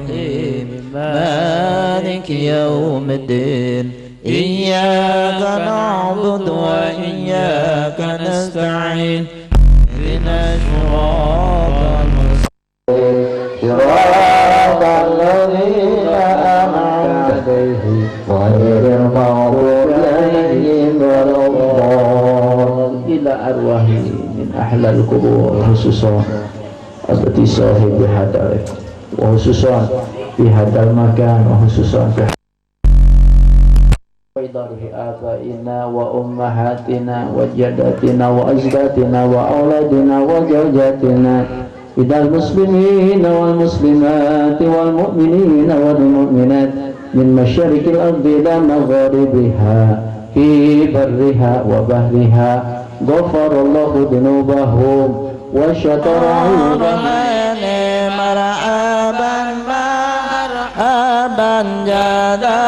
الرحيم مالك يوم الدين إياك نعبد وإياك نستعين اهدنا الصراط المستقيم صراط الذين أنعمت عليهم غير المغضوب عليهم ولا الضالين إلى أرواح من أحلى القبور خصوصا التي صاحب هذا وخصوصا في هذا المكان وخصوصا في وإضافة آبائنا وأمهاتنا وجداتنا وأجدادنا وأولادنا وزوجاتنا إلى المسلمين والمسلمات والمؤمنين والمؤمنات من مشارق الأرض إلى مغاربها في برها وبحرها غفر الله ذنوبهم وشكر عيوبهم مرحبا مرحبا جدا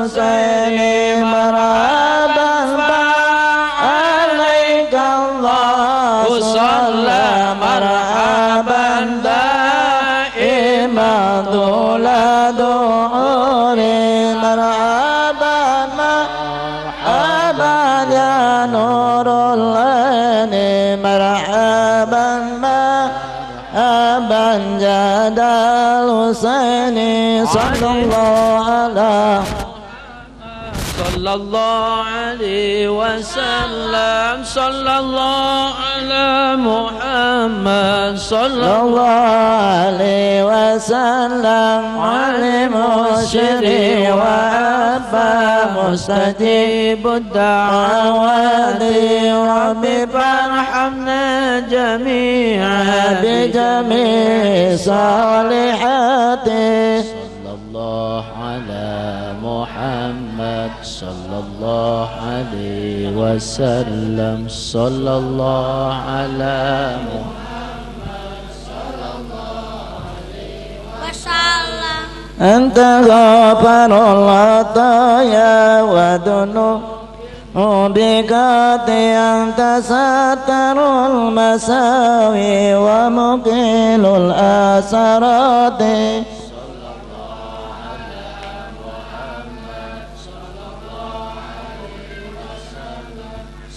حسين مرحبا عليك الله صلى مرحبا دائما طول دهور مرحبا مرحبا يا نور الله مرحبا مرحبا جد الحسين صلى الله عليه وسلم صلى الله على محمد صلى الله عليه وسلم علم الشري وأبا مستجيب الدعوات ربي فارحمنا جميعا بجميع صالحاته صلى الله على محمد صلى الله عليه وسلم صلى الله على محمد صلى الله عليه وسلم أنت غفر الخطايا وذنوبك أنت ستر المساوي ومقيل الآثارات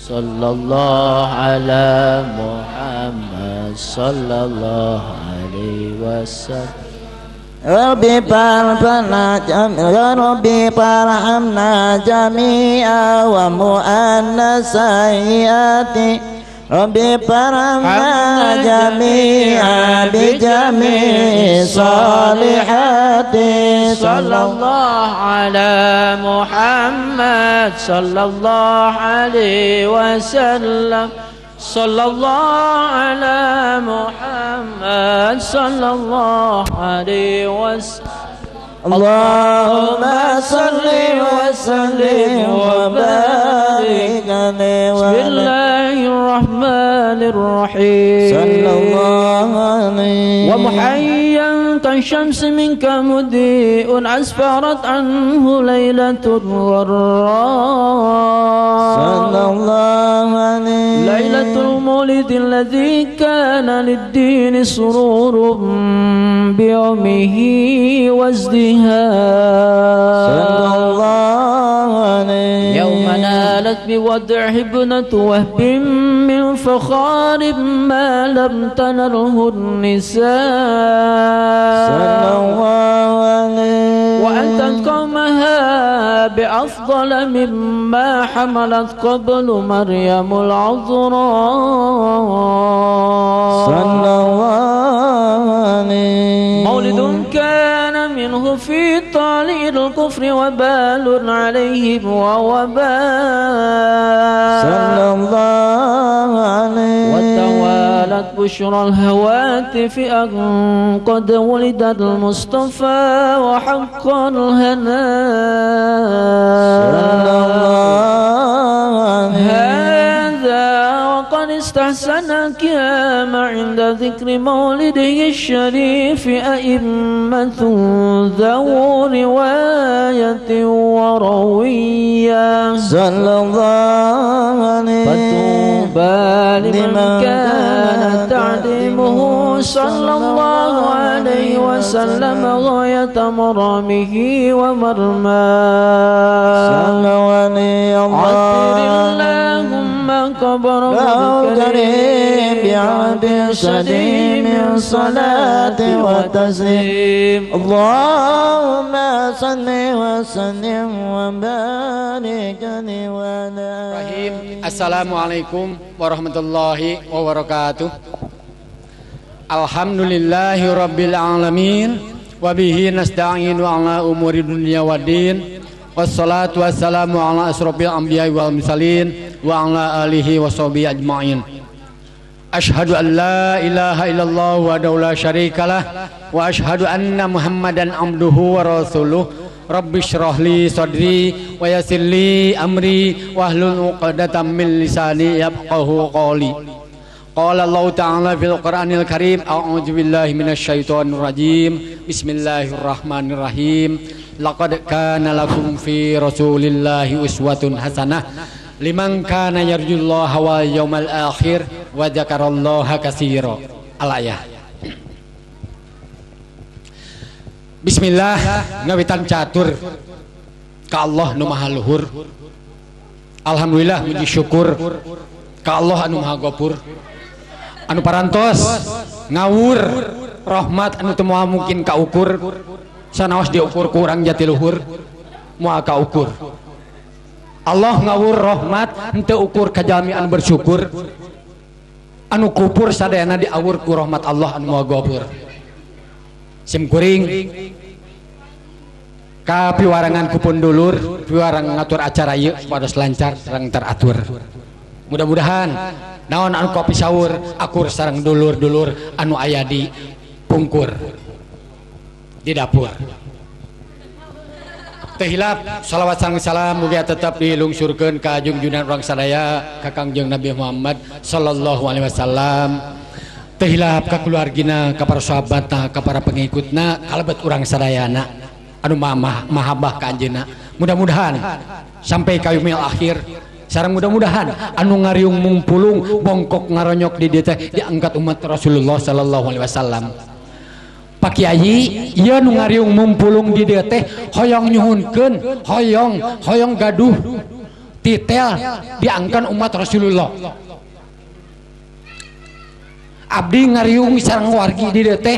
صلى الله على محمد صلى الله عليه وسلم ربي فارحمنا جميعا ومؤن سيئاتي ربي فارحمنا جميعا بجميع صالحاتي صلى الله على محمد صلى الله عليه وسلم صلى الله على محمد صلى الله عليه وسلم اللهم صل وسلم وبارك عليه بسم الله الرحمن الرحيم صلى الله عليه ومحيا كالشمس منك مضيء أسفرت عنه ليلة الغراء صلى الله عليه ليلة المولد الذي كان للدين سرور بيومه وازدهار صلى الله عليه يوم نالت بوضعه ابنة وهب من فخار ما لم تنله النساء صلى الله عليه وأنتت قومها بأفضل مما حملت قبل مريم العذراء صلى الله عليه مولد كان منه في طالع الكفر وبال عليهم ووبال صلى الله عليه وتوالت بشرى الهواتف أن قد ولد المصطفى وحق الهناء صلى الله هذا وقد استحسن كام عند ذكر مولده الشريف أئمة ذو رواية وروية صلى الله عليه فطوبى لمن كان تعدمه صلى الله عليه وسلم وسلم غاية مرامه ومرماه صلى ولي الله عطر اللهم قبره الكريم بعهد سليم الصلاة والتسليم اللهم صل وسلم وبارك عليه وعلى Assalamualaikum warahmatullahi wabarakatuh. Alhamdulillahi rabbil alamin wa bihi nasta'inu ala umuri dunya waddin wassalatu wassalamu ala asrofil anbiya'i wal mursalin wa ala alihi wa sahbihi ajma'in. Ashhadu an la ilaha illallah wa la syarikalah wa ashhadu anna muhammadan abduhu wa rasuluh. Rabbi syrah li sadri wa yassir li amri wahlul 'uqdatam min lisani yafqahu qawli. Qala Allah ta'ala fil Qur'anil Karim, a'udzu billahi minasyaitonir rajim. Bismillahirrahmanirrahim. Laqad kana lakum fi Rasulillahi uswatun hasanah liman kana yarjullaha wal yawmal akhir wa dzakarallaha katsira. Al-ayah. Bismillah, ngawitan catur ka Allah nu maha luhur. Alhamdulillah muji syukur ka Allah anu maha gopur, anu parantos ngawur rahmat anu teu moal mungkin kaukur, sanaos diukur ku urang jati luhur moal kaukur. Allah ngawur rahmat henteu ukur ka jalmi anu bersyukur, anu kupur sadayana diawur ku rahmat Allah anu maha gopur. Sim kuring ka piwarangan kupun dulur piwarang ngatur acara ieu supados lancar sareng teratur. Mudah-mudahan naon anu kopi sahur akur sareng dulur-dulur anu aya di pungkur di dapur. Teu hilap salawat sareng salam mugia tetep dilungsurkeun ka junjungan urang sadaya ka Kangjeng Nabi Muhammad sallallahu alaihi wasallam. Teu hilap ka keluargina, ka para sahabatna, ka para pengikutna, kalebet urang sadayana anu mahabah ka anjeunna. Mudah-mudahan sampai ka yaumil akhir sareng mudah-mudahan anu ngariung mumpulung bongkok ngaronyok di dieu teh diangkat umat Rasulullah sallallahu alaihi wasallam. Pak Kiai, ieu nu ngariung mumpulung di dieu teh hoyong nyuhunkeun, hoyong gaduh titel diangkat umat Rasulullah. Abdi ngariung sareng wargi di dieu teh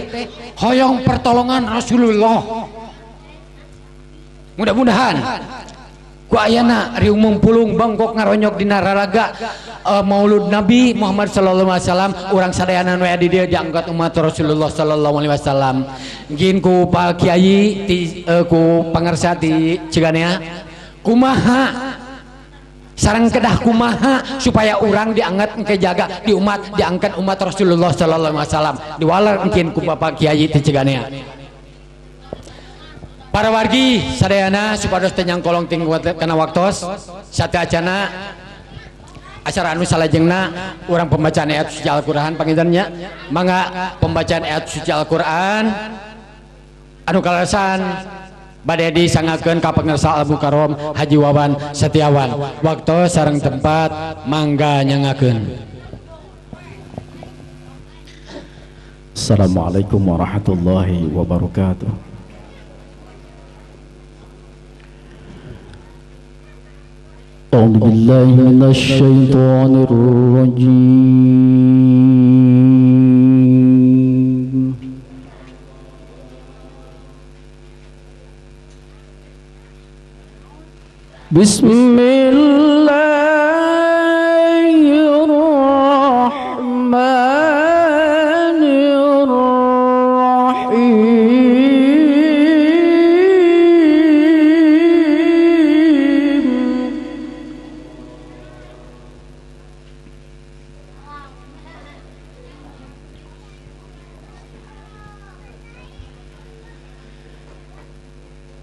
hoyong pertolongan Rasulullah. Mudah-mudahan ku ayana riung mumpulung bangkok ngaronyok dina raraga Maulud Nabi Muhammad sallallahu alaihi wasallam urang sadayana nu aya di dieu diangkat umat Rasulullah sallallahu alaihi wasallam. Ngin ku Pak Kiai ku pangarsa di Ciganea kumaha sareng kedah kumaha supaya urang diangkat engke jaga di umat diangkat umat Rasulullah sallallahu alaihi wasallam diwaler engkeun ku Bapak Kiai ti Ciganea. Para wargi sadayana supados teu nyangkolong ting kana waktos sateacana acara anu salajengna urang pembacaan ayat suci Al-Qur'an pangintennya mangga pembacaan ayat suci Al-Qur'an anu kalasan bade disangakeun ka pangarsa Al-Mukarram Haji Wawan Setiawan. Waktu sareng tempat mangga nyangakeun. Assalamualaikum warahmatullahi wabarakatuh. A'udzu billahi minasy syaithanir rajim.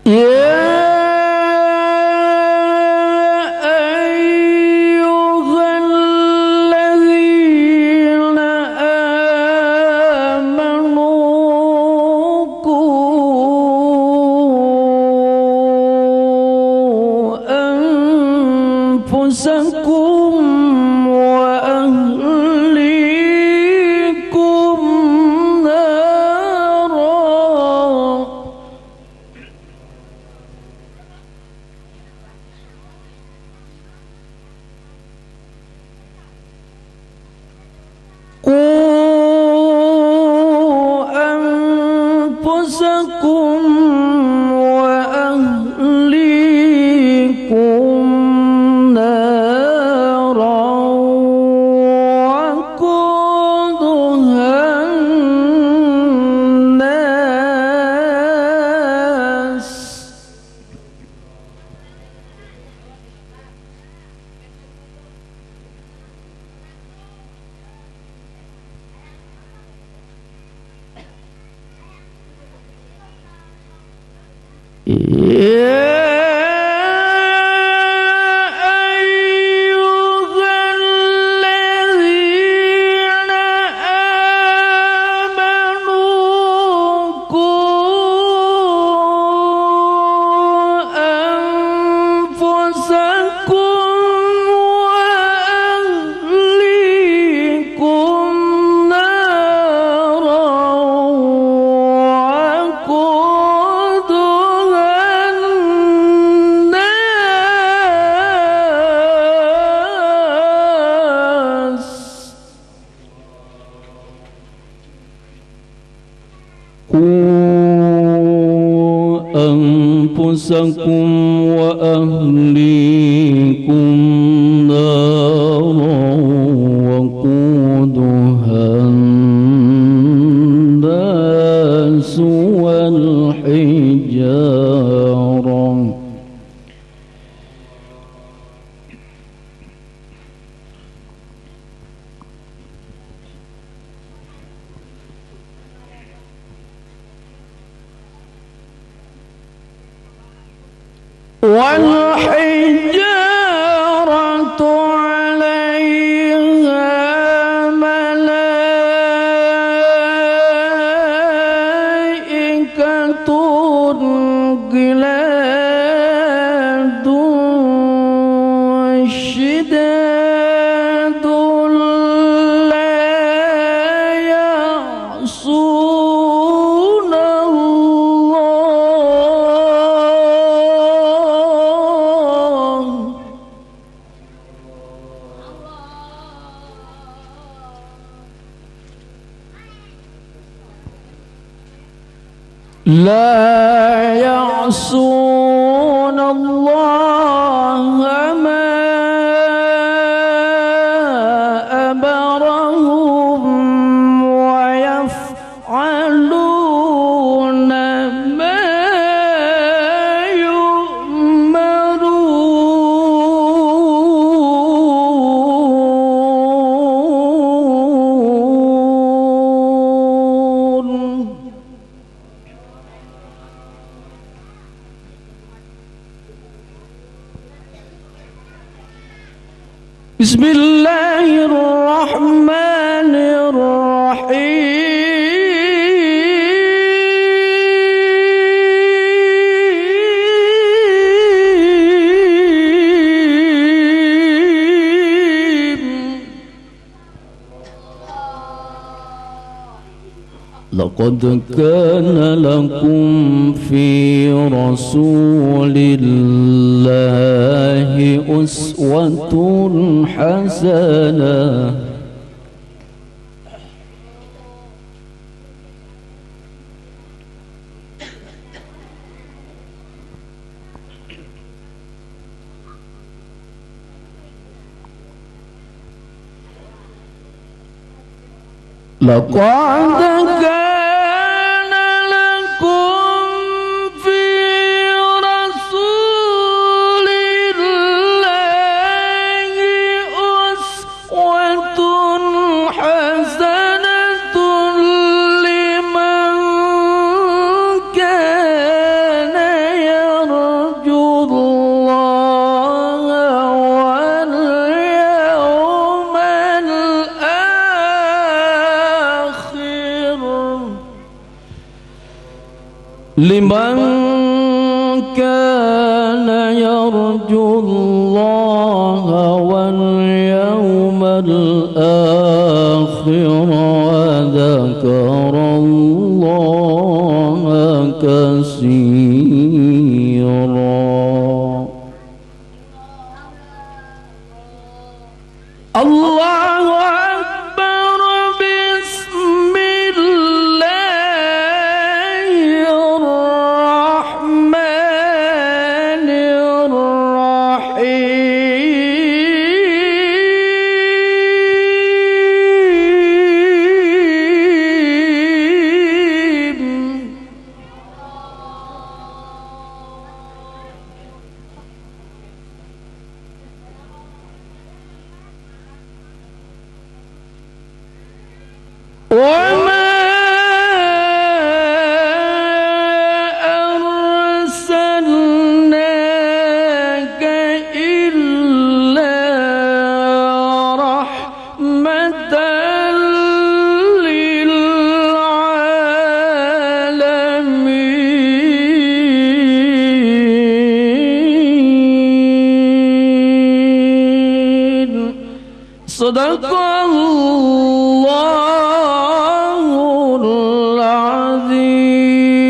Ya أنفسكم وأهليكم نارا وقودها الناس أنفسكم وأهليكم نارا وقودها الناس والحجارة والحجارة عليها ملائكة غلاظ شداد لا يعصون لا يعصون الله ما أمرهم ويفعلون ما يؤمرون. بسم الله الرحمن الرحيم. لقد كان لكم في رسول الله أسوة حسنة لقد كان لكم في رسول الله أسوة حسنة لمن كان يرجو الله واليوم الآخر لمن كان يرجو الله واليوم الآخر وذكر الله كثيرا. الله أكبر. بسم الله Sadaqallahul azim.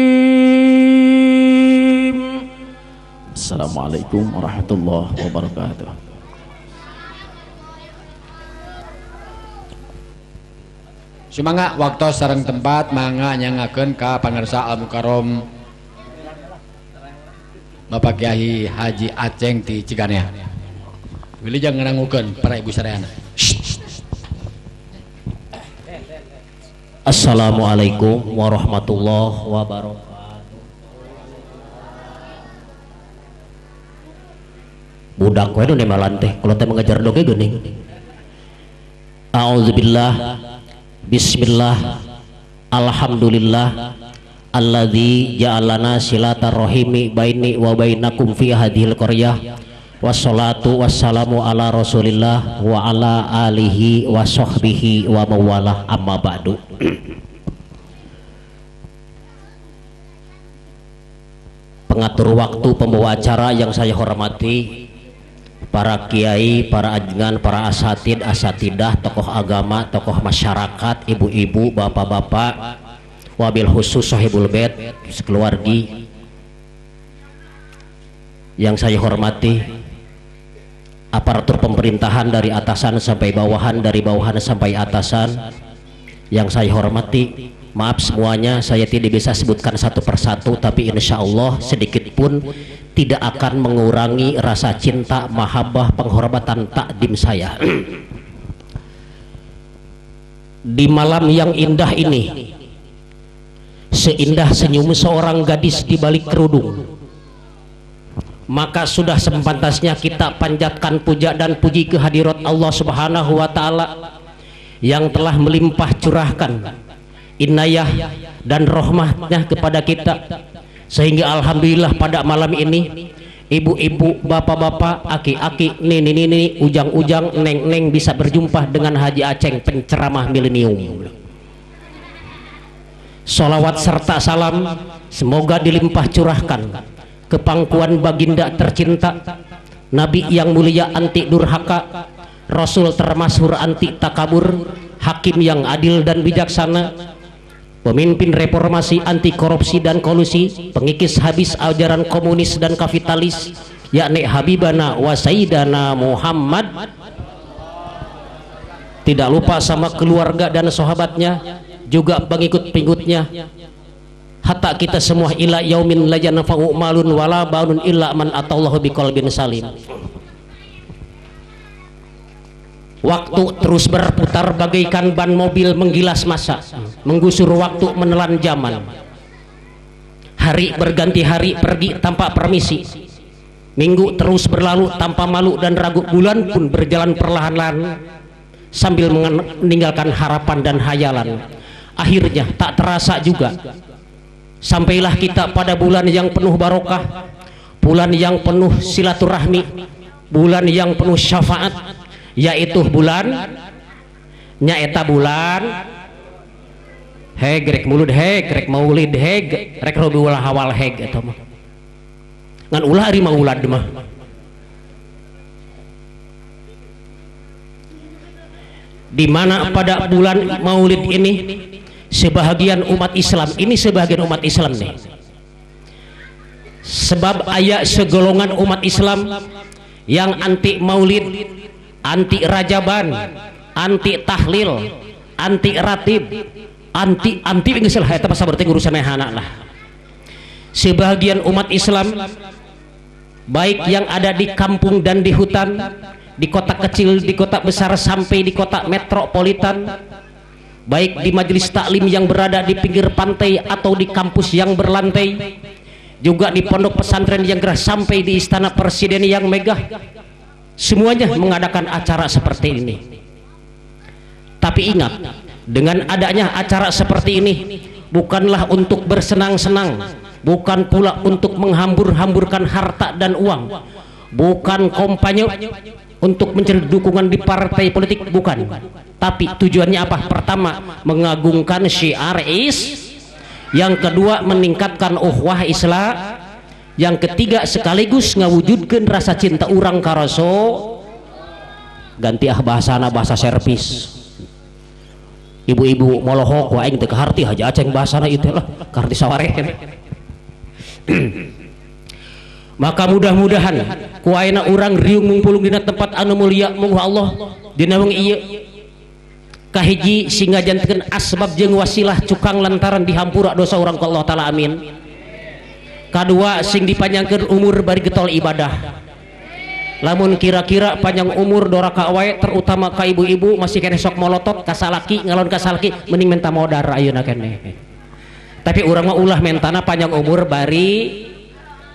Assalamualaikum warahmatullahi wabarakatuh. Sumangga waktu sareng tempat mangga nyangakeun ka pangarsa Al Mukarrom Bapak Kiai Haji Aceng ti Ciganea. Wilujeng nganangukeun para ibu sadayana. Assalamualaikum warahmatullahi wabarakatuh. Budak kowe nu nemalan teh kalau teh mengejar doge geuning. A'udzubillah. Bismillah. Alhamdulillah alladzi ja'alana silatar rahimi baini wa bainakum fi hadhil qaryah. Wassalatu wassalamu ala Rasulillah wa ala alihi wa sahbihi wa mawalah, amma ba'du. Pengatur waktu, pembawa acara yang saya hormati, para kiai, para ajengan, para asatid, asatidah, tokoh agama, tokoh masyarakat, ibu-ibu, bapak-bapak, wabil khusus sahibul bait, sekeluargi yang saya hormati, aparatur pemerintahan dari atasan sampai bawahan, dari bawahan sampai atasan yang saya hormati. Maaf semuanya, saya tidak bisa sebutkan satu persatu, tapi insya Allah sedikit pun tidak akan mengurangi rasa cinta, mahabbah, penghormatan, takdim saya. Di malam yang indah ini, seindah senyum seorang gadis di balik kerudung, maka sudah sepantasnya kita panjatkan puja dan puji kehadirat Allah Subhanahu wa Ta'ala yang telah melimpah curahkan inayah dan rahmatnya kepada kita, sehingga alhamdulillah pada malam ini ibu-ibu, bapak-bapak, aki-aki, nini-nini, ujang-ujang, neng-neng bisa berjumpa dengan Haji Aceng, penceramah milenium. Salawat serta salam semoga dilimpah curahkan ke pangkuan baginda tercinta, Nabi yang mulia anti durhaka, Rasul termasyhur anti takabur, hakim yang adil dan bijaksana, pemimpin reformasi anti korupsi dan kolusi, pengikis habis ajaran komunis dan kapitalis, yakni Habibana wa Sayyidana Muhammad. Tidak lupa sama keluarga dan sahabatnya, juga pengikut-pengikutnya, hatta kita semua ila yaumin la yanfa'u malun wala banun illa man atallahu biqalbin salim. Waktu terus berputar bagaikan ban mobil menggilas masa, menggusur waktu menelan zaman. Hari berganti hari pergi tanpa permisi, minggu terus berlalu tanpa malu dan ragu, bulan pun berjalan perlahan-lahan sambil meninggalkan harapan dan hayalan. Akhirnya tak terasa juga sampailah kita pada bulan yang penuh barokah, bulan yang penuh silaturahmi, bulan yang penuh syafaat, yaitu bulan nyaeta bulan heg rek mulud heg rek maulid heg rek Rabiul Awal heg eta mah ngan ulah ari maulad mah. Di mana pada bulan maulid ini sebahagian umat Islam, ini sebahagian umat Islam nih, sebab ayat segolongan umat Islam yang anti maulid, anti rajaban, anti tahlil, anti ratib, anti geus lah eta mah berarti urusan anak lah. Sebagian umat Islam baik yang ada di kampung dan di hutan, di kota kecil, di kota besar sampai di kota metropolitan, baik di majelis taklim yang berada di pinggir pantai atau di kampus yang berlantai, juga di pondok pesantren yang gerah sampai di istana presiden yang megah, semuanya mengadakan acara seperti ini. Tapi ingat, dengan adanya acara seperti ini bukanlah untuk bersenang-senang, bukan pula untuk menghambur-hamburkan harta dan uang, bukan kampanye untuk mencari dukungan di partai politik, bukan. Tapi tujuannya apa? Pertama, mengagungkan syiar yang kedua, meningkatkan ukhuwah Islam, yang ketiga sekaligus ngawujudkeun rasa cinta urang ka Rasul. ganti bahasana bahasa servis. Ibu-ibu molohok wa aing teu kaharti Haji Aceng bahasana ieu lah kaharti sawareh. Maka mudah-mudahan ku ayeuna urang riung ngumpulung dina tempat anu mulia mungguh Allah dina weng ieu kahiji singga janteun asbab jeung wasilah cukang lantaran dihampura dosa urang ku Allah taala amin. Kadua sing dipanjangkeun umur bari getol ibadah. Lamun kira-kira panjang umur doraka wae terutama ka ibu-ibu masih kene sok molotot ka salaki ngalon ka salaki mending menta modar ayeuna keneh. Tapi urang mah ulah mentana panjang umur bari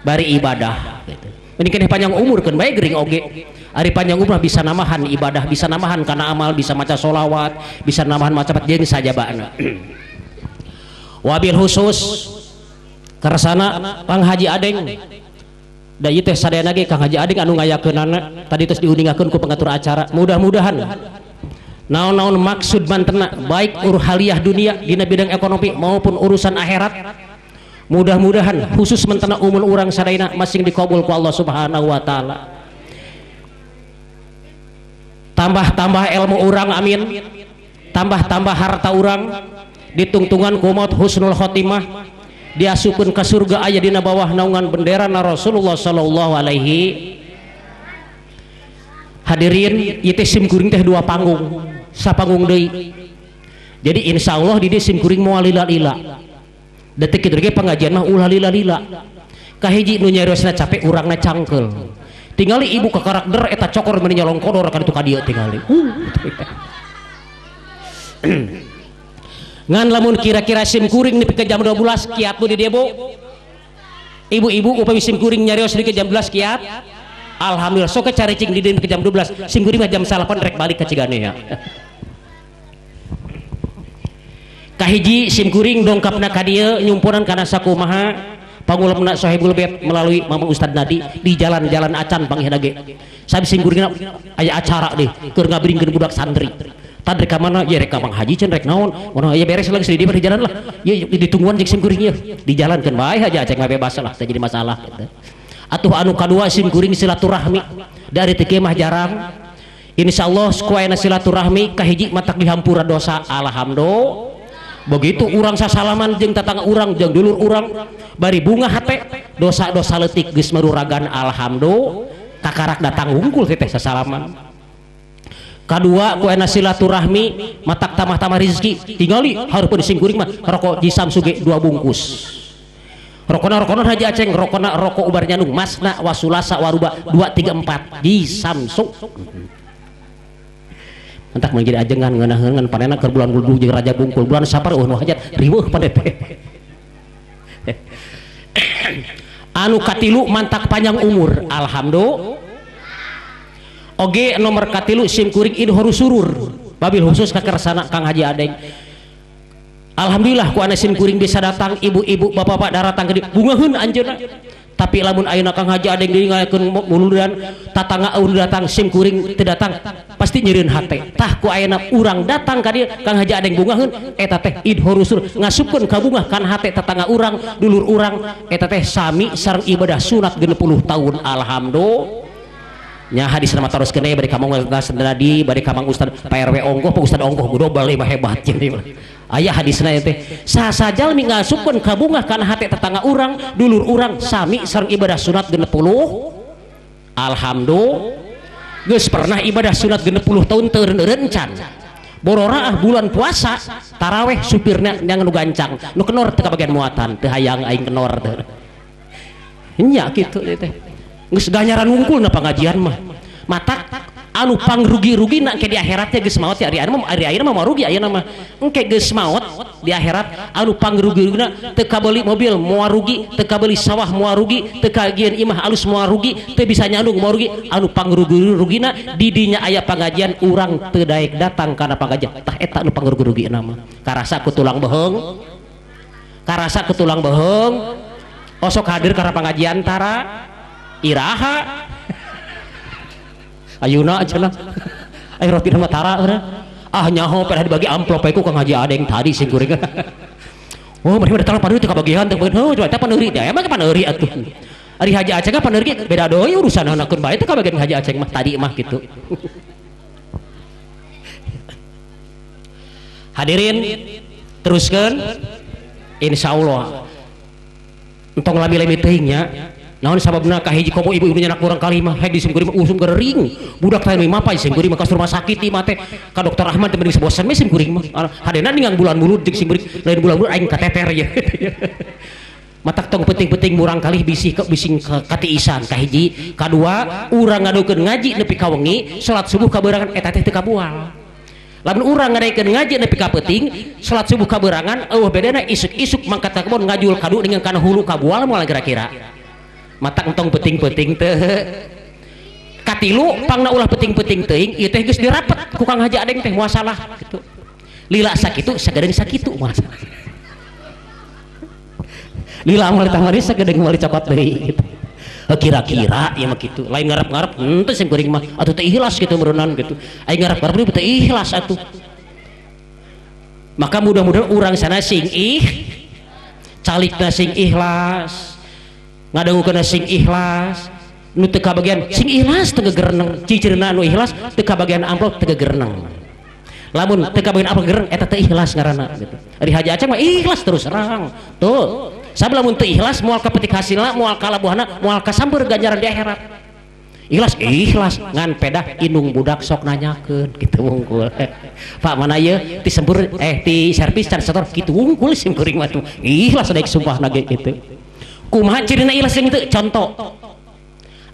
ibadah gitu. Mending keneh panjang umur keun bae gering oge. Ari panjang umur bisa namahan ibadah, bisa namahan kana amal, bisa maca sholawat, bisa namahan maca jeung sajabana. Wabil khusus karesana Pang Haji Adeng da ieu teh sadayana ge Kang Haji Adeng anu ngayakeunana tadi terus diundingakeun ku pengatur acara. Mudah-mudahan naon-naon maksud mantena baik haliah dunia dina bidang ekonomi maupun urusan akhirat, mudah-mudahan khusus mantena umur urang sadayana masing dikabul ku Allah Subhanahu wa taala. Tambah-tambah ilmu urang amin, tambah-tambah harta urang, ditungtungan ku maut husnul khotimah, diasupun ke surga aya dina bawah naungan bendera na Rasulullah sallallahu alaihi. Hadirin ieu teh simkuring teh dua panggung, sapanggung deui. Jadi insyaallah di dieu simkuring moal lila-lila. Detik kitu ge pengajian mah ulah lila-lila. Kahiji nu nyariosna capek urangna cangkeul. Tingali ibu ka karakter eta cokor meni nyolong kodor ka ditu ka dieu tingali. Ngan lamun kira-kira sim kuring nepi ke jam 12 kiat nu di dieu ibu-ibu upami sim kuring nyarios di ke jam 12 kiat alhamdulillah sok caricing di dieu ke jam 12 sim kuring mah jam 8 rek balik ka Cigane ya. Kahiji sim kuring dongkapna ka dieu nyumpunan kana sakumaha pangulemna Sohibul Bait melalui Mamang Ustad Nadi di jalan-jalan acan panggihna ge. Sabi sim kuringna aya acara deh keur ngabringkeun budak santri. Tad rek mana ya rek ka Mang Haji cenah rek naon mun aya beres lagi di jalan lah ye ditungguan jeung sim kuring ieu dijalankeun bae aja Aceng mah bebas lah teu jadi masalah gitu. Atuh anu kadua sim kuring silaturahmi dari teu mah jarang insyaallah ku ayeuna silaturahmi kahiji matak dihampura dosa alhamdulillah. Begitu urang sasalaman jeung tatangga urang jeung dulur urang bari bunga hate dosa-dosa leutik geus maruragan alhamdulillah kakarak datang wungkul teh sasalaman. Kadua ku ayeuna silaturahmi matak tamah-tamah rezeki tingali hareupeun sing kuring mah rokok Jisam Suge 2 bungkus. Rokona Haji Aceng rokona rokok ubar nyandung Masna Wasulasa Waruba 234 Jisam Su. Entak menjadi ajengan ngeunaheungan panena keur bulan Gulduh jeung Raja Bungkul bulan Sapar nu hajat riweuh pade teh. Anu katilu mantak panjang umur alhamdulillah. Oge nomor katilu sim kuring idhor surur babil khusus ka kersana Kang Haji Adeng. Alhamdulillah ku ana sim kuring bisa datang ibu-ibu bapak-bapak datang ke bungaheun anjeunna. Tapi lamun ayeuna Kang Haji Adeng deui ngayakeun muludan tatangga urang datang sim kuring teu datang pasti nyeureun hate. Tah ku ayeuna urang datang ka dieu Kang Haji Adeng bungaheun eta teh idhor surur ngasupkeun ka bungah kan hate tatangga urang dulur urang eta teh sami sareng ibadah sunat 60 tahun alhamdulillah. Nya hadis nama terus kene bari ka Mang Ustad Nadi bari ka Mang Ustad PRW Onggoh Pak Ustad Onggoh global mah hebat jadi aya hadisna teh sasajal ngasupkeun ka bungah kana hate tetangga urang dulur urang sami sareng ibadah sunat 60 alhamdulillah geus pernah ibadah sunat 60 tahun teu eureun can bororaah bulan puasa taraweh supirna yang nu gancang nu kenor teu ka bagian muatan teu hayang aing kenor teu nya kitu teh geus ganyaran wungkul na pengajian mah matak anu pangrugi-rugi na ke di akhirat teh geus maot ya ari ayeuna mah rugi ayeuna mah engke geus maot di akhirat anu pangrugi-rugina teu kabeuli mobil moal rugi teu kabeuli sawah moal rugi teu kagieun imah alus moal rugi teu bisa nyandung moal rugi anu pangrugi-rugina di dinya aya pengajian urang teu daek datang kana pengajian tah eta anu pangrugi-rugina mah karasa ku tulang beheung osok hadir karena pengajian tara iraha ayuna cenah aya roti nama tara nyaho pernah dibagi amplop ku Kang Haji Adeng tadi sing kuring oh mari datang paneuri teh kabagian teh oh coba teh paneuri da emang paneuri atuh ari Haji Aceng paneuri beda deui urusan anakeun bae teh kabagian Haji Aceng mah tadi mah kitu Hadirin teruskan insyaallah entong labi-labi teuing nya naon sababna ka hiji komo ibu-ibu nyanak kurang kalimah he disim kuring usum gering budak teh mah apa sim kuring mah ka rumah sakit ieu mah teh ka dokter Ahmad teh mending bosan mah sim kuring mah hadena ningang bulan mulut jeung sim kuring lain bulan mulut aing kateter ya matak tong penting-penting murang kali bising katiisan ka hiji kadua urang ngadukeun ngaji nepi ka wengi salat subuh kaberangan eta teh teu kabual. Lamun urang ngadaikeun ngaji nepi ka peuting salat subuh kaberangan eueuh bedana isuk-isuk mangkat ka kebon ngajul kadu dengan kana hulu kabual moal kira-kira matak entong peuting-peuting teu katilu pangna ulah peuting-peuting teuing ieu teh geus dirapet ku Kang Haji Adeng teh moal salah kitu lila sakitu sagadeng sakitu moal salah lila moal tamari sagadeng moal dicokot deui gitu kira-kira ya mah gitu lain ngarep-ngarep henteu sim kuring mah atuh teu ikhlas gitu meureunan gitu aing ngarep-ngarep deui teu ikhlas atuh maka mudah-mudahan urang sana sing calikna sing ikhlas ngadangukeun sing ikhlas nu teu kabagian sing ikhlas teu gegereneng cicirna anu ikhlas teu kabagian amplop teu gegereneng lamun teu kabagian amplop gegereneng eta teu ikhlas ngaranna gitu ari Haji Aceh mah ikhlas terus terang tuh sabab lamun teu ikhlas moal kapetik hasilna moal kalabuhana moal kasamber ganjaran di akhirat ikhlas ngan pedah indung budak sok nanyakeun kitu wungkul Pak mana ieu ti sembur ti servis can setor kitu wungkul sim kuring mah ikhlas daek sumpahna ge kitu kumaha cirina ikhlas jeung teu contoh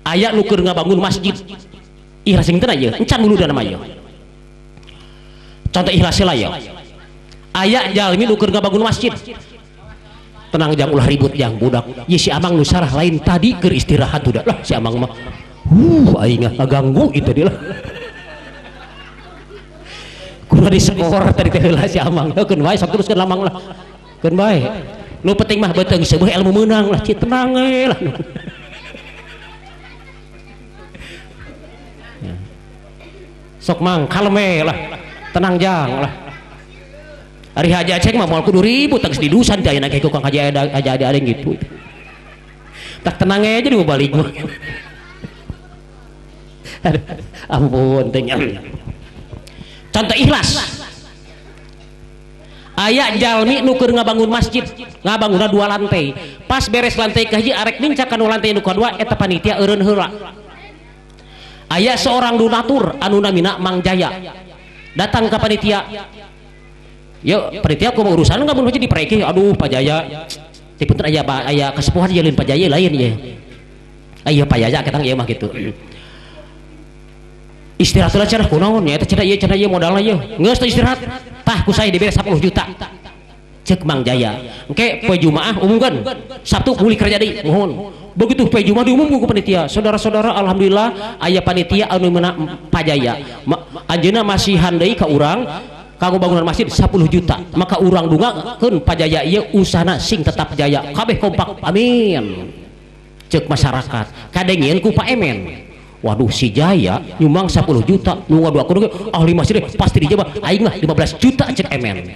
aya nu keur ngabangun masjid ikhlas jeung teu ieu encan dulu dana mah ieu contoh ikhlas lah ya aya jalmi nu keur ngabangun masjid tenang jang ulah ribut jang budak ye si amang nu sarah lain tadi keur istirahat udah lah si amang mah aing ngaganggu itu dia lah kudu di skor tadi teh lah si amang keun bae sok teruskeun lamang lah keun bae nu penting mah beuteung seueuh ilmu meunang lah cit tenang lah sok mang kalem lah tenang jang lah Ari Haji Aceh mah moal kudu ribut tangis didusan teh ayeuna Kang Haji Adeng gitu. Tak tenang aja di balik mah. Ampun teh. Contoh ikhlas. Aya jalmi nu keur ngabangun masjid, ngabangunna 2 lantai. Pas beres lantai ka hiji arek nincakan lantai nu kadua eta panitia eureun heula. Aya seorang donatur anu namina Mang Jaya. Datang ke panitia. Yo panitia ku urusan nggak mau jadi dipereki aduh Pak Jaya tipunten aya kesepuhan jalin Pak Jaya lain ya ayo Pak Jaya ketang ieu mah gitu istirahat lah cenah kunaon nya eta cenah ieu modalna ieu geus teu istirahat tah ku saya dibere 10 juta cek Mang Jaya engke poe Jumaah umumkan Sabtu kulit kerja deui mohon begitu poe Jumaah diumumkeun ku panitia saudara-saudara alhamdulillah aya panitia anu meuna Pak Jaya anjeunna masihan deui ka urang kanggo bangunan masjid 10 juta maka urang dungakeun Pak Jaya ieu usahana sing tetap jaya kabeh kompak amin cek masyarakat kadengieun ku Pak Emen waduh si Jaya nyumbang 10 juta nu ngaduakeun ahli masjid pasti dijawab aing mah 15 juta cek Emen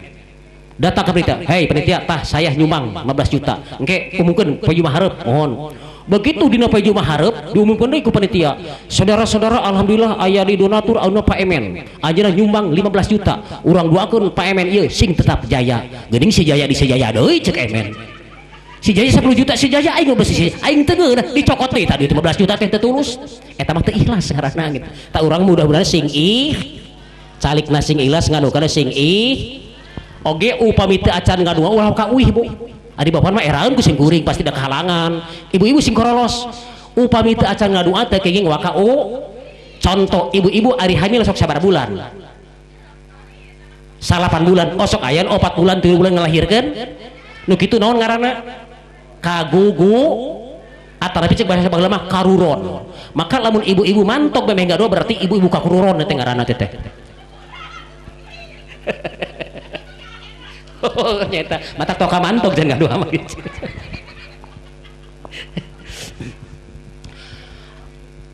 datang ke panitia hei panitia tah saya nyumbang 15 juta engke umumkeun poe Jumaah hareup mohon begitu dina poe Jumaah hareup diumumkeun deui ku panitia saudara-saudara alhamdulillah aya di donatur anu Pak Emen ajeuna nyumbang 15 juta urang duakeun Pak Emen ieu sing tetap jaya geuning si Jaya di Jaya deui cek Emen si Jaya 10 juta si Jaya aing bersih aing teu geuna dicokot deui tadi 15 juta teh teu tulus eta mah teu ikhlas ngaranna gitu tak urang mudah-mudahan sing calikna sing ikhlas ngadukeun sing oge upami teu acan ngadua ulah ka uih Bu adi bapak mah eraeun ku sing kuring pasti da kehalangan ibu-ibu sing korolos upami teu acan ngadua teh kenging wakau contoh ibu-ibu ari hamil sok sabar bulan 8 bulan sok aya 4 bulan 3 bulan ngelahirkeun nu kitu naon ngaranna kagugu atau cek bahasa Bangla mah karuron maka lamun ibu-ibu mantok memeh gadua berarti ibu-ibu karuron teh ngaranna teh oh nyata mata toka mantok jangan gadua mah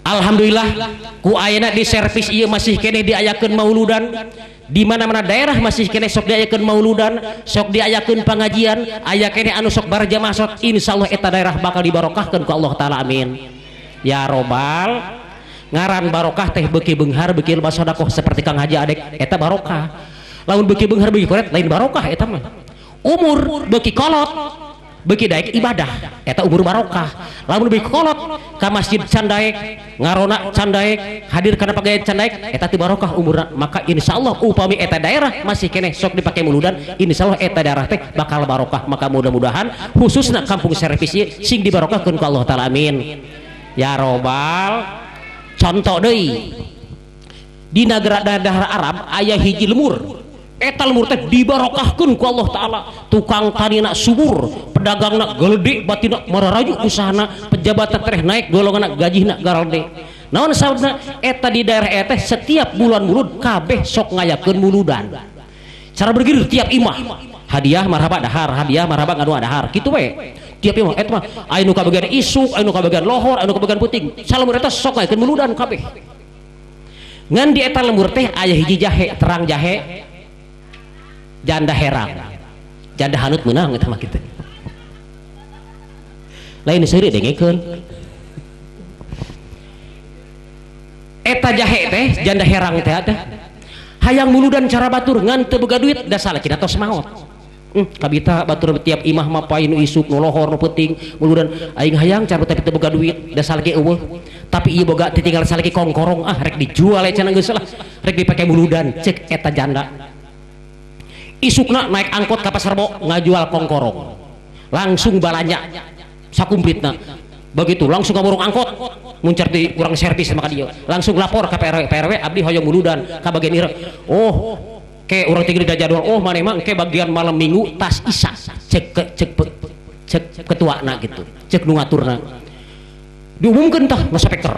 alhamdulillah ku ayeuna di servis ieu masih kene diayakeun mauludan di mana-mana daerah masih kene sok diayakeun mauludan sok diayakeun pengajian aya kene anu sok barjamaah sok insyaallah eta daerah bakal dibarokahkeun ku Allah taala amin ya robbal ngaran barokah teh beuki beunghar beuki loba sedekah seperti Kang Haji Adek eta barokah lamun beuki beunghar beuki koret lain barokah eta mah. Umur beuki kolot beuki daek ibadah eta umur barokah. Lamun beuki kolot ka masjid can daek ngarona can daek hadir kana pagawean can daek eta teu barokah umurna. Maka insyaallah upami eta daerah masih keneh sok dipake muludan insyaallah eta daerah teh bakal barokah. Maka mudah-mudahan khususna kampung servis ieu sing dibarokahkeun ku Allah taala amin ya robbal. Contoh deui di negara daerah Arab aya hiji lemur eta lemur teh dibarokahkeun ku Allah taala. Tukang tanina subur, pedagangna gede, batina mararaju usahana, pejabat teh naik golonganna gajihna garalde. Naon sababna eta di daerah eta setiap bulan mulud kabeh sok ngayakeun muludan. Cara bergilir tiap imah hadiah marhaba dahar, hadiah marhaba ngadu dahar kitu we. Tiap imah eta mah aya nu kabagian isuk, aya nu kabagian lohor, aya nu kabagian puting. Salemur eta sok ngayakeun muludan kabeh. Ngan di eta lembur teh aya hiji jahe, terang jahe janda herang, janda hanut menang eta mah kitu. Lain seuri dengekeun. Eta jahe teh janda herang teh teh hayang muludan cara batur ngan teu boga duit da salakina tos maot. Kabita batur tiap imah mah pain isuk nu lohor nu peuting muludan aing hayang cara tapi teu boga duit da salaki eueuh. Tapi ieu boga ditinggal salaki kongkorong rek dijual cenah geus lah. Rek dipake muludan cek eta janda. Isukna naik angkot ka pasar Bo ngajual kongkorong. Langsung balanja sakumpritna. Begitu langsung ngomorong angkot muncar di kurang servis maka dia langsung lapor ke PRW abdi hoyong muludan ka bagian ira. Oh ke urang tinggi da jadwal oh mane mah ke bagian malam minggu tas isa cek ketuana gitu cek nu ngaturna diumumkeun tah nu speaker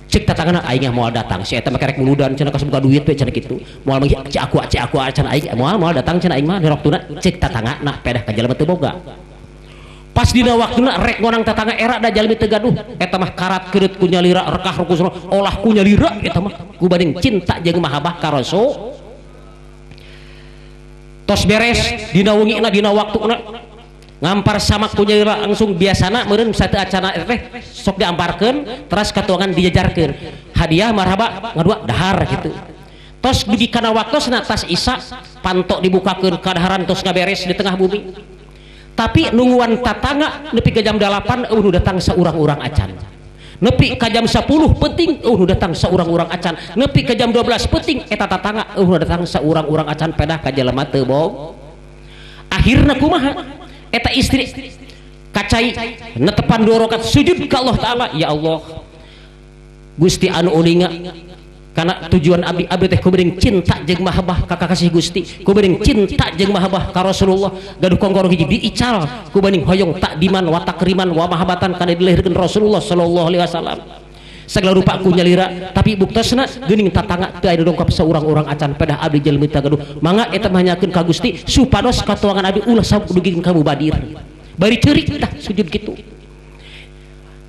cek tatangana aing moal datang si eta mah karek muludan cenah kasbuka duit we cenah kitu moal mah cek aku cenah aing moal datang cenah aing mah di waktuna cek tatangana pedah ka jelema teu boga. Pas dina waktuna rek ngonang tatangga era da jalmi teu gaduh eta mah karat keut ku nyalira rekah rukus olah ku nyalira eta mah ku banding cinta jeung mahabbah ka Rasul. Tos beres dina wengina dina waktuna ngampar samak ku nyalira langsung biasana meureun sateu acana teh sok diamparkeun teras katuangan dijajarkeun hadiah marhaba ngadua dahar gitu. Tos di kana waktosna tas isa pantok dibukakeun kadaharan tos ngaberes di tengah bumi. Tapi nungguan tatangga nepi ke jam 8 nu datang saurang-urang acan. Nepi ke jam 10 penting nu datang saurang-urang acan. Nepi ke jam 12 penting eta tatangga nu datang saurang-urang acan pedah ka jelema teu bog. Akhirna kumaha? Eta istri kacai netepan 2 rakaat sujud ka Allah taala. Ya Allah. Gusti anu uninga karena tujuan abdi teh kubening cinta jeung mahabbah ka kakasih Gusti kubening cinta jeung mahabbah ka Rasulullah gaduh kongkorong hiji diical kubening hoyong takdiman wa takriman wa mahabbatan kana dilahirkeun Rasulullah sallallahu alaihi wasallam segala rupa ku nyalira tapi buktosna geuning tatangga teu aya dongkap saurang-urang acan pedah abdi jalmi teh gaduh mangga eta mah nyakeun ka Gusti supados katuangan abdi ulah sabudugikeun kamu badir bari ceurik tah sujud kitu.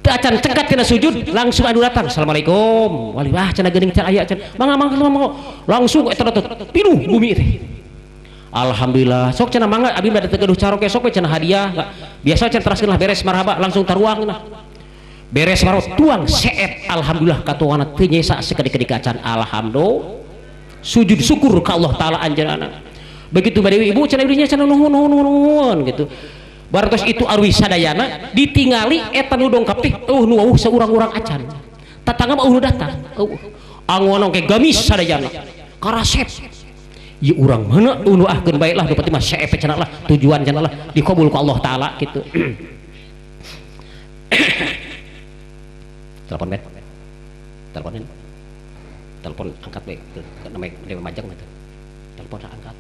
Acan cengkat kena sujud langsung anu datang assalamualaikum wali wah cenah geuning can aya can mangga langsung eta pinuh bumi teh alhamdulillah sok cenah mangga abdi bade teu gaduh caroke sok we cenah hadiah biasa can teraskeun lah beres marhaba langsung taruang nah beres marhaba tuang seet alhamdulillah katuangan teu nyesa sakedik-kedik acan alhamdulillah sujud syukur ka Allah taala anjeunna begitu bade ibu cenah ibunya cenah nuhun gitu. Baros itu arwi sadayana ditingali eta nu dongkap teh nu wauh saurang-urang acan tatangga mah nu datang angonong ke gamis sadayana karasep ieu urang mana nu ahkeun bae lah nu penting mah sae cenah lah tujuan cenah lah dikabul ku Allah taala kitu. Telepon angkat bae namanya majang eta telepon angkat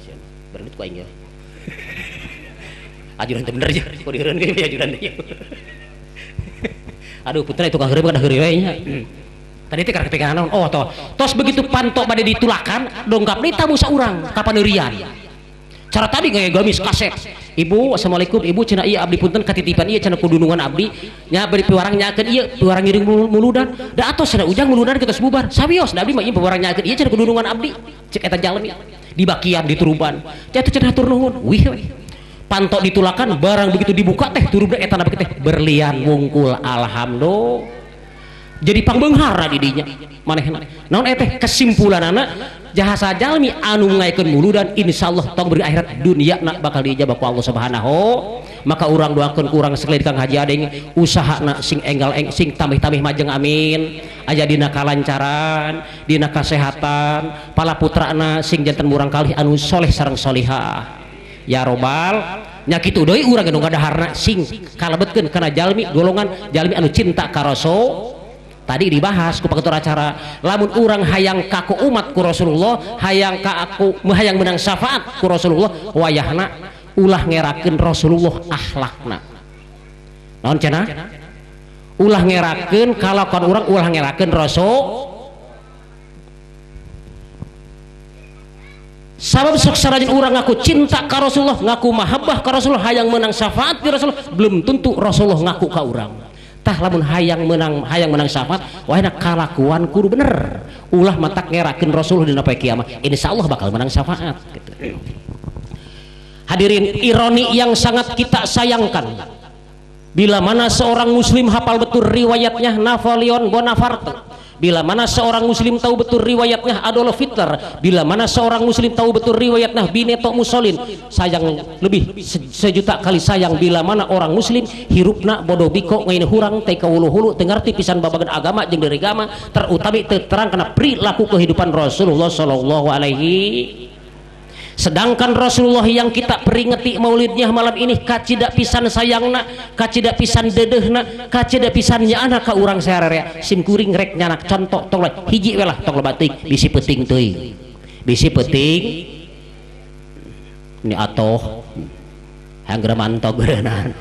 sian berenit ku aing ya ajuran itu bener ya kok diheureuan ge ajuran teh aduh putra itu kaheureuh kada heureuh we nya tadi teh karek pegangan naon oh tos begitu pantok bade ditulakan dongkap deui tamu saurang ka paneurian cara tadi kayak gamis kaset ibu assalamualaikum ibu cenah ieu abdi punten katitipan ieu cenah kudunungan abdi nya bari piwarang nyakeun ieu piwarang ngiring muludan da atos cenah ujang muludan kita bubar sabios da abdi mah ieu piwarang nyakeun ieu cenah kudunungan abdi cek eta jalmi di bakian di turuban jatuh cenah hatur nuhun wih pantok ditulakan barang begitu dibuka teh turubna eta na teh berlian wungkul alhamdulillah jadi pangbenghara di dinya manehna. Naon eta kesimpulanana jahasa jalmi anu ngayakeun muludan insyaallah tong beri akhirat dunia nak bakal diijabah ku Allah Subhanahu. Maka urang doakeun ku urang sekali Kang Haji Adeng usahana sing enggal sing tamih-tamih majeng amin, aya dina kalancaran, dina kasehatan, pala putrana sing janten murang kalih anu soleh sareng solihah. Ya robbal nya kitu deui urang anu ngadaharna sing kalebetkeun kana jalmi golongan jalmi anu cinta ka Rasul. Tadi dibahas ku pakatur acara lamun urang hayang kaku umat ku Rasulullah, hayang ka aku hayang menang syafaat ku Rasulullah, wayahna ulah ngerakeun Rasulullah akhlakna. Naon cenah? Ulah ngerakeun kalakuan urang ulah ngerakeun Rasul. Sabab sok sarajan urang ngaku cinta ka Rasulullah, ngaku mahabbah ka Rasulullah, hayang menang syafaat di Rasulullah, belum tentu Rasulullah ngaku ka urang. Tah lamun hayang menang syafaat wahana kalakuan kudu bener ulah matak ngerakeun Rasulullah dina poe kiamat insyaallah bakal menang syafaat gitu. Hadirin, ironi yang sangat kita sayangkan bila mana seorang muslim hafal betul riwayatnya Napoleon Bonaparte, bila mana seorang muslim tahu betul riwayatnya Adolf Hitler, bila mana seorang muslim tahu betul riwayatnya Benito Mussolini, sayang lebih sejuta kali sayang bila mana orang muslim hirupna bodoh biko ngain hurang teh kahulu-hulu teu ngarti pisan babagan agama jeung deui agama terutami terang kana perilaku kehidupan Rasulullah sallallahu alaihi. Sedangkan Rasulullah yang kita peringati maulidnya malam ini kacida pisan sayangna, kacida pisan dedehna, kacida pisan nyaana ka urang sararea sim kuring rek nyanak contoh tong hiji we lah tong lebatik bisi peuting teuing. Bisi peuting ini atoh hanggara mantog beureunan.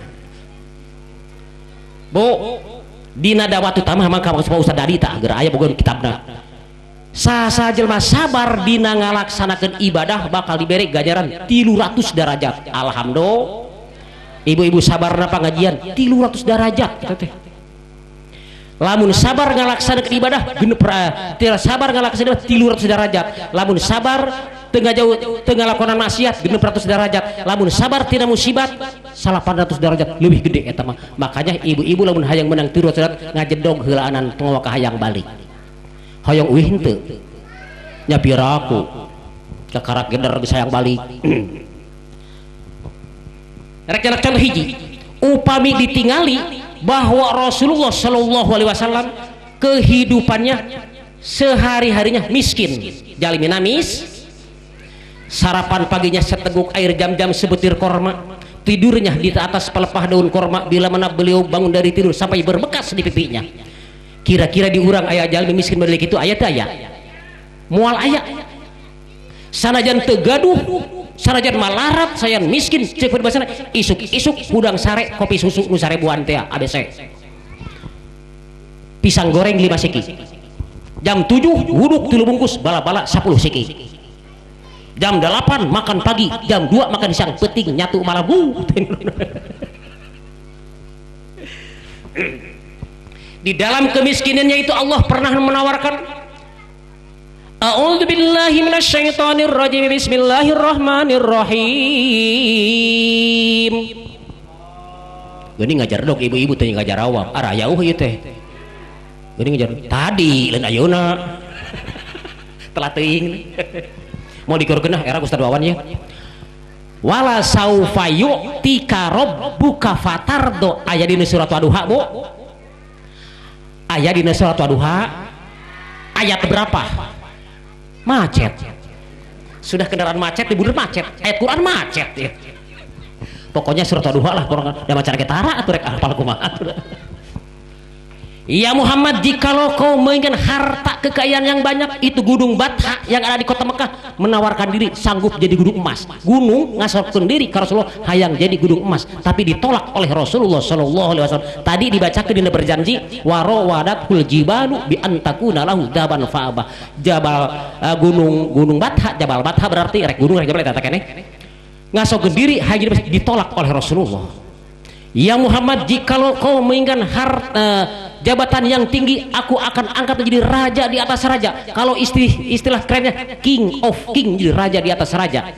Bu, dina dawat utama mangka Ustaz Dadi tah geura aya bogoh kitabna. Sasa jelma sabar dina ngalaksanakeun ibadah bakal diberi ganjaran 300 derajat. Alhamdulillah. Ibu-ibu sabarna pangajian 300 derajat teh. Lamun sabar ngalaksanakeun ibadah genep sabar ngalaksanakeun 300 derajat. Lamun sabar tengah jauh tengah lakonan maksiat 600 derajat. Lamun sabar tina musibat 800 derajat lebih gede eta mah. Makanya ibu-ibu lamun hayang menang 300 derajat ngajedog heulaanan tong ka hayang balik. Hayang uih henteu nya piraku kakarak geder bisa yang balik. Rek contoh hiji upami ditingali bahwa Rasulullah sallallahu alaihi wasallam kehidupannya sehari-harinya miskin, jalimi namis, sarapan paginya seteguk air jam-jam sebutir korma, tidurnya di atas pelepah daun korma, bila mana beliau bangun dari tidur sampai berbekas di pipinya. Kira-kira di urang aya jalmi miskin model kitu aya teh aya moal aya sanajan teu gaduh sanajan malarat sayan miskin ceuk bahasana isuk-isuk hudang sare kopi susu nu sarebuan teh ABC pisang goreng 5 siki jam 7 wuduk 3 bungkus bala-bala 10 siki jam 8 makan pagi jam 2 makan siang peuting nyatu malabu. Di dalam kemiskinannya itu Allah pernah menawarkan A'udzubillahi minasyaitonirrajim bismillahirrahmanirrahim. Geuning ngajar dok ibu-ibu teh ngajar awam arah yauh ieu teh. Geuning ngajar tadi lain ayeuna. Telah teuing. Mau dikurkeun era Ustaz Wawan ya. Wala saufa yu'tika rabbuka fatardo aya dina surat Wadduha Bu. Ayat di surat Wadduha ayat berapa? Macet. Sudah kendaraan macet dibunuh macet. Ayat Quran macet ya. Pokoknya surat Wadduha lah kurang da macan ketara atuh rek hafal kumaha. Ya Muhammad, jikalau kau menginginkan harta kekayaan yang banyak, itu gunung Batha yang ada di kota Mekah menawarkan diri sanggup jadi gunung emas. Gunung ngasorkeun diri ka Rasulullah hayang jadi gunung emas, tapi ditolak oleh Rasulullah sallallahu alaihi wasallam. Tadi dibacakeun dina berjanji warawadatul jibalu bi antakuna lahu jaban fa'aba. Jabal gunung Batha, Jabal Batha berarti rek gunung rek jabal eta keneh. Ngasorkeun diri hayang ditolak oleh Rasulullah. Ya Muhammad, jikalau kau menginginkan jabatan yang tinggi, aku akan angkat menjadi raja di atas raja. Kalau istilah kerennya king of king, jadi raja di atas raja.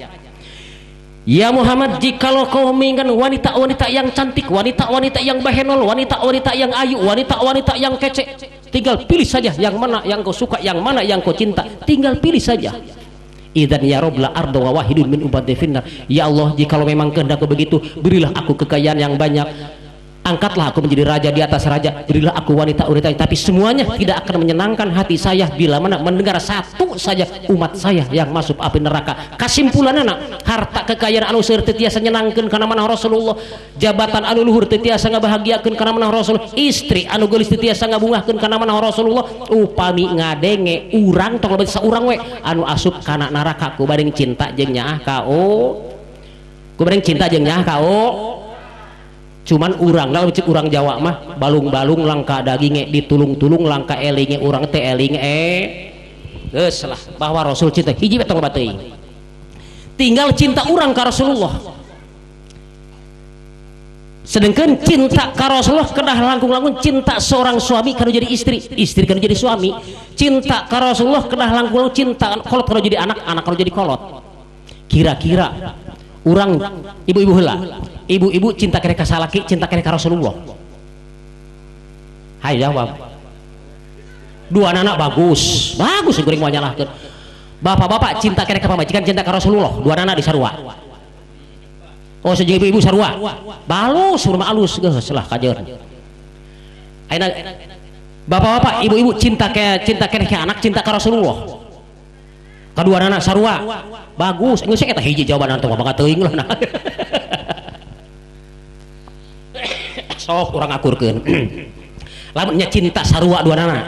Ya Muhammad, jikalau kau menginginkan wanita-wanita yang cantik, wanita-wanita yang bahenol, wanita-wanita yang ayu, wanita-wanita yang kece, tinggal pilih saja yang mana yang kau suka, yang mana yang kau cinta, tinggal pilih saja. Idzan ya Rabb la ardu wa wahidun min ubadi finnar. Ya Allah, jikalau memang kehendak begitu, berilah aku kekayaan yang banyak, angkatlah aku menjadi raja di atas raja, berilah aku wanita-wanita, tapi semuanya tidak akan menyenangkan hati saya bila mana mendengar satu saja umat saya yang masuk api neraka. Kesimpulan anak, harta kekayaan anu seueur teu tiasa nyenangkeun kana manah Rasulullah, jabatan anu luhur teu tiasa ngabahagiakeun kana manah Rasulullah, istri anu geulis teu tiasa ngabungahkeun kana manah Rasulullah, upami ngadenge urang tong loba saurang we anu asup kana neraka ku bareng cinta jeung nyaah ka ku bareng cinta jeung nyaah ka cuman urang lah cek urang Jawa mah balung-balung langka dagingnya ditulung-tulung langka elinge urang teh elinge geus lah bahwa Rasul cinta hiji betong bateuing tinggal cinta urang ka Rasulullah. Sedangkan cinta ka Rasulullah kedah langkung-langkung cinta seorang suami kana jadi istri, istri kana jadi suami, cinta ka Rasulullah kedah langkung-langkung cinta kolot kana jadi anak, anak kana jadi kolot. Kira-kira urang ibu-ibu heula, ibu-ibu cinta kene ka salaki, cinta kene ka Rasulullah. Hai jawab. Dua anak bagus, bagus goreng mau nyalahkeun. Bapak-bapak cinta kene ka pamajikan, cinta ka Rasulullah. Dua anak di sarua. Oh sejeung ibu-ibu sarua. Balus urang alus geus lah kajeun. Ayeuna bapak-bapak, ibu-ibu cinta kene ka anak, cinta ka Rasulullah. Kedua anak sarua bagus, geus eta hiji jawaban antum mah teuing lah. Sok urang akurkeun. Lamun nya cinta sarua dua anak.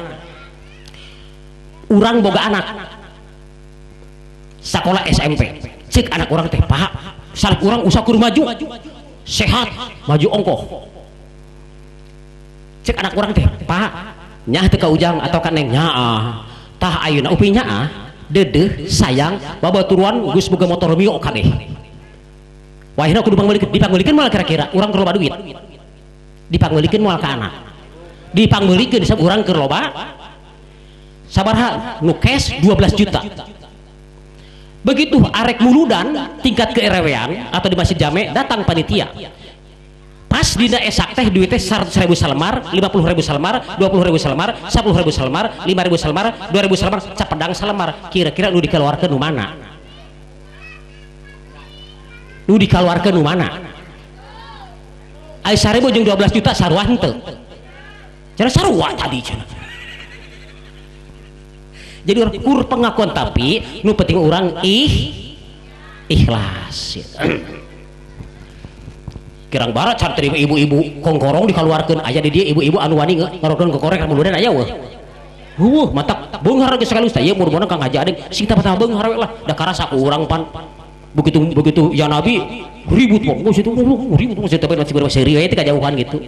Urang boga anak. Sakola SMP. Cek anak urang teh, "Pak, salak urang usah kudu maju. Sehat, maju ongkoh." Cek anak urang teh, "Pak, nyah teu ka ujang atau ka neng?" "Nyaah." "Tah ayeuna upih nyaah." Dedeh sayang babaturan geus boga motor Mio kadeh. Wahina kudu dipanggulikeun moal kira-kira urang keur loba duit. Dipanggulikeun moal ka anak. Dipanggulikeun sabab urang keur loba sabaraha nu cash 12 juta. Begitu arek muludan tingkat keerewean atau di masjid jame datang panitia. Pas dina esak teh duit teh 100.000 salemar, 50.000 salemar, 20.000 salemar, 10.000 salemar, 5.000 salemar, 2.000 salemar, capedang salemar. Kira-kira nu dikeluarkeun nu mana? Nu dikeluarkeun nu mana? Ai 1.000 jeung 12 juta sarua henteu. Cara sarua tadi cenah. Jadi urang kur pengakuan tapi nu penting urang ikhlas. Kirang barat cartri ibu-ibu kongkorong dikeluarkeun aya di dieu ibu-ibu anu wani ngarokeun ke korek muludan aya weuh. Matak beunghar geus sekali ustaz ieu murmuna Kang Haji Adeng sing teh patah beunghar we lah da karasa ku urang pan. Begitu ya Nabi ribut pokok situ ribut masih tapi masih berseri we teh kajauhan gitu.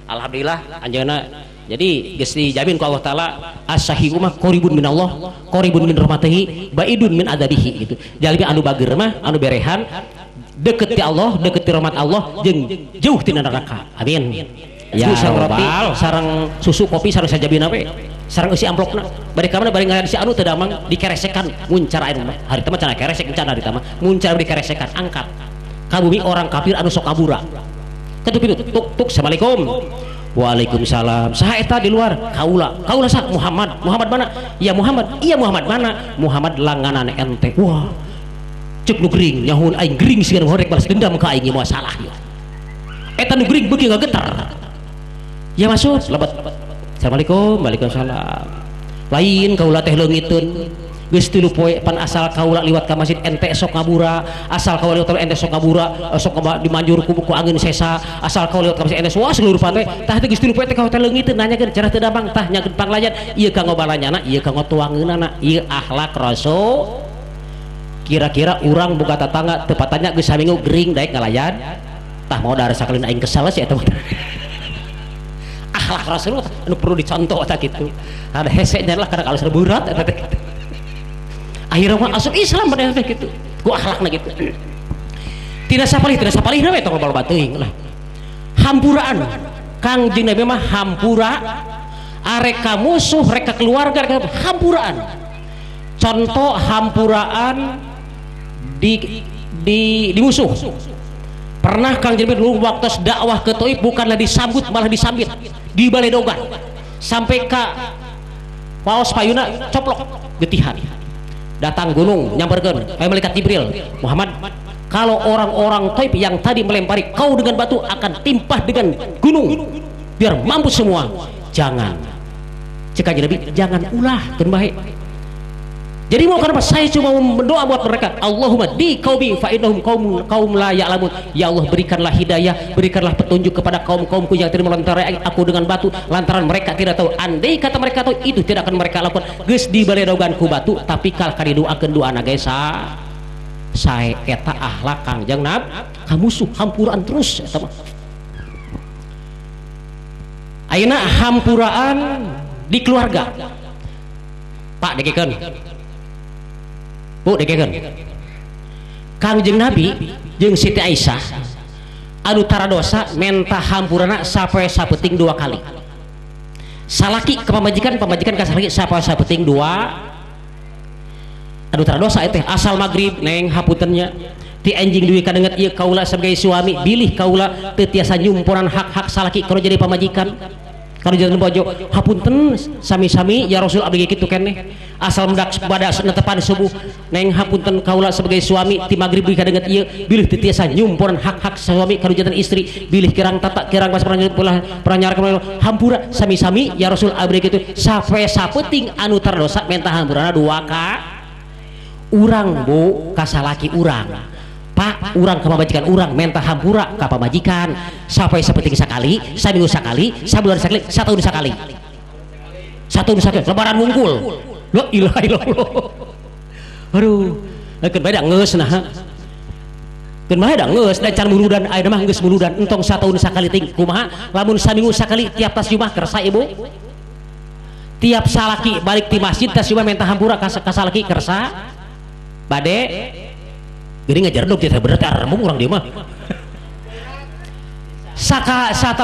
Alhamdulillah anjeunna jadi geus dijamin ku Allah taala as-sahihu mah qaribun minallah qaribun min rahmatihi baidun min adabihi gitu. Jalmi anu bager mah anu berehan deket ti Allah, deket ti rahmat Allah jeung jauh tina neraka. Amin. Ya sareng roti, sareng susu kopi, sareng sajabina we. Sareng isi amplopna. Bari ka mana bari ngasi anu teu damang dikeresekan muncar ayeuna mah. Hari teh mah cenah keresek encan hari teh mah. Muncar dikeresekan angkat. Ka bumi orang kafir anu sok kabura. Ketuk pintu, tuk assalamualaikum. Waalaikumsalam. Saha eta di luar? Kaula sa Muhammad mana? Ya Muhammad. Iya Muhammad mana? Muhammad langganan ente. Wah. Cek nu gering nyahun aing gering sieun horek balas dendam ka aing moal salah ieu. Eta nu gering beuki ngagetar. Ya masuk lebat. Assalamualaikum. Waalaikumsalam. Lain kaula teh leungiteun. Geus 3 poe pan asal kaula liwat ka masjid ente sok ngabura, asal kaula liwat ente sok ngabura, sok dimanjur ku angin sesa, asal kaula liwat ka masjid ente wah seluruh pantai. Tah teh geus 3 poe teh kaula teh leungiteun nanyakeun cara teu dampang tah nyakeun panglayan. Ieu kanggo balanyana, ieu kanggo tuangeunana, ieu akhlak Rasul. Kira-kira urang boga tatangga tepatnya geus saminggu gering daek ngalayan tah mau darah sakalin aing kesal sih eta mah. Akhlak Rasulullah anu perlu dicontoh eta kitu. Ada hesenya lah karena kalau berat eta teh. Akhirnya mah asup Islam pada teh kitu. Ku akhlakna kitu. Tidak sapalih we tong loba teuing lah. Hampuraan. Kang jeung Nabi mah hampura arek ka musuh rek ka keluarga hampuraan. Contoh hampuraan di di musuh. Pernah Kang Nabi dulu waktu dakwah ke Taif bukanlah disambut malah disambit di baledogan sampai ke paos payuna coplok getihan. Datang gunung nyamperkeun kayak malaikat Jibril, Muhammad, kalau orang-orang Taif yang tadi melempari kau dengan batu akan timpah dengan gunung biar mampus semua. Jangan, cek aja Nabi, jangan ulah kan baik. Jadi mau kenapa? Saya cuma berdoa buat mereka. Allahumma di qaumi fa innahum qaum la ya'lamun. Ya Allah, berikanlah hidayah, berikanlah petunjuk kepada kaum-kaumku yang tidak melantari aku dengan batu lantaran mereka tidak tahu. Andai kata mereka tahu, itu tidak akan mereka lakukan. Geus dibaledogan ku batu tapi kal kadiduakeun doana ge sae eta akhlak Kangjeng Nabi ka musuh hampuraan terus eta mah. Ayeuna hampuraan di keluarga. Pak degekeun. Bu degekeun. Kangjeng Nabi jeung Siti Aisyah anu taradosa menta hampurana sapoe sapeting 2 kali. Salaki ke pamajikan ka salaki sapoe sapeting 2. Anu taradosa teh asal magrib neng hapuntennya ti anjing duwi kadenget ieu kaula sebagai suami bilih kaula teu tiasa nyumpuran hak-hak salaki kalau jadi pamajikan. Kalau jadi bojo hapunten sami-sami ya Rasul abdi kitu keneh asal mendak pada netepan subuh neng hapunten kaula sebagai suami ti magrib duwi kadenget ieu bilih teu tiasa nyumpuran hak-hak suami kalau jadi istri bilih kirang tata kirang pas pranyaran hampura sami-sami ya Rasul abdi kitu sapoe sapeting anu terdosa menta hampurana 2 ka urang bu kasalaki urang Pak urang ke pamajikan urang menta hampura ka pamajikan sampai sapeting sakali saminggu sakali sabulan sakali satahun sakali lebaran wungkul la ilaha illallah aduh keun bae da geus nah keun bae da geus da can muludan ayeuna mah geus muludan entong satahun sakali ting kumaha lamun saminggu sakali tiap tas Jumat kersa ibu tiap salaki balik ti masjid tas Jumat menta hampura ka salaki kersa bade gini ngajar dok kita berarti armung orang dia mah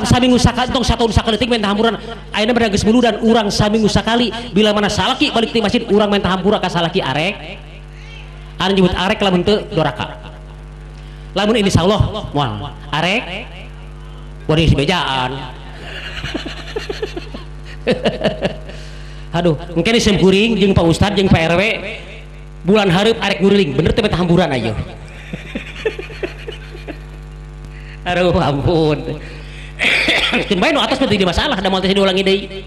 saminggu sakali tong satahun sakali ting menta hampuran ayeuna bade geus muludan urang saminggu sakali bila mana salaki balik ti masjid urang menta hampura ka salaki arek anu nyebut arek lamun teu doraka lamun insyaallah moal arek bari bejaan aduh engke sim kuring jeung Pak Ustad jeung Pak RW bulan hareup arek nguriling bener teh meta hamburan aja. Aduh ampun. Keun bae nu atas teh tidak masalah da moal teh diulangi deui.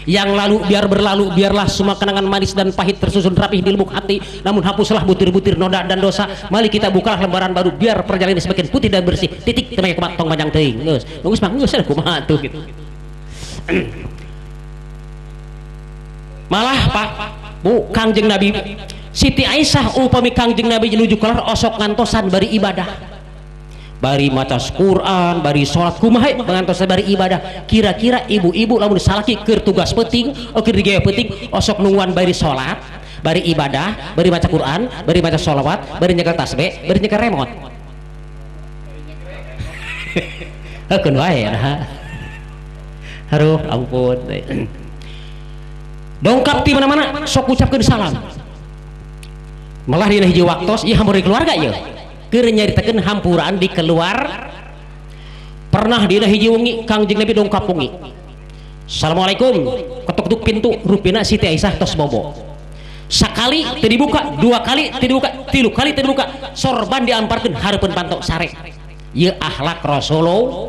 Yang lalu biar berlalu, biarlah semua kenangan manis dan pahit tersusun rapih di lubuk hati, namun hapuslah butir-butir noda dan dosa. Mari kita bukalah lembaran baru biar perjalanan ini semakin putih dan bersih. Titik temai tong panjang teuing. Geus mah geus ada kumaha tuh gitu. Malah Pak Bu Kangjeng Nabi Siti Aisyah upami Kangjeng Nabi nuju kelar osok ngantosan bari ibadah bari maca Quran bari salat kumaha ngantos bari ibadah kira-kira ibu-ibu lamun salaki keur tugas penting keur digawe penting osok nungguan bari salat bari ibadah bari maca Quran bari maca sholawat bari nyekel tasbih bari nyekel remote keun wae nah aduh ampun dongkap di mana-mana sok ucapkeun salam malah dina hiji waktos ieu hampura di keluarga ieu keur nyaritakeun hampuraan di keluar pernah dina hiji wengi Kangjeng Nabi dongkap wengi assalamualaikum ketuk-ketuk pintu rupina Siti Aisyah tos bobo sakali teu dibuka 2 kali teu dibuka 3 kali teu dibuka sorban diamparkeun hareupeun panto sare ieu akhlak Rasulullah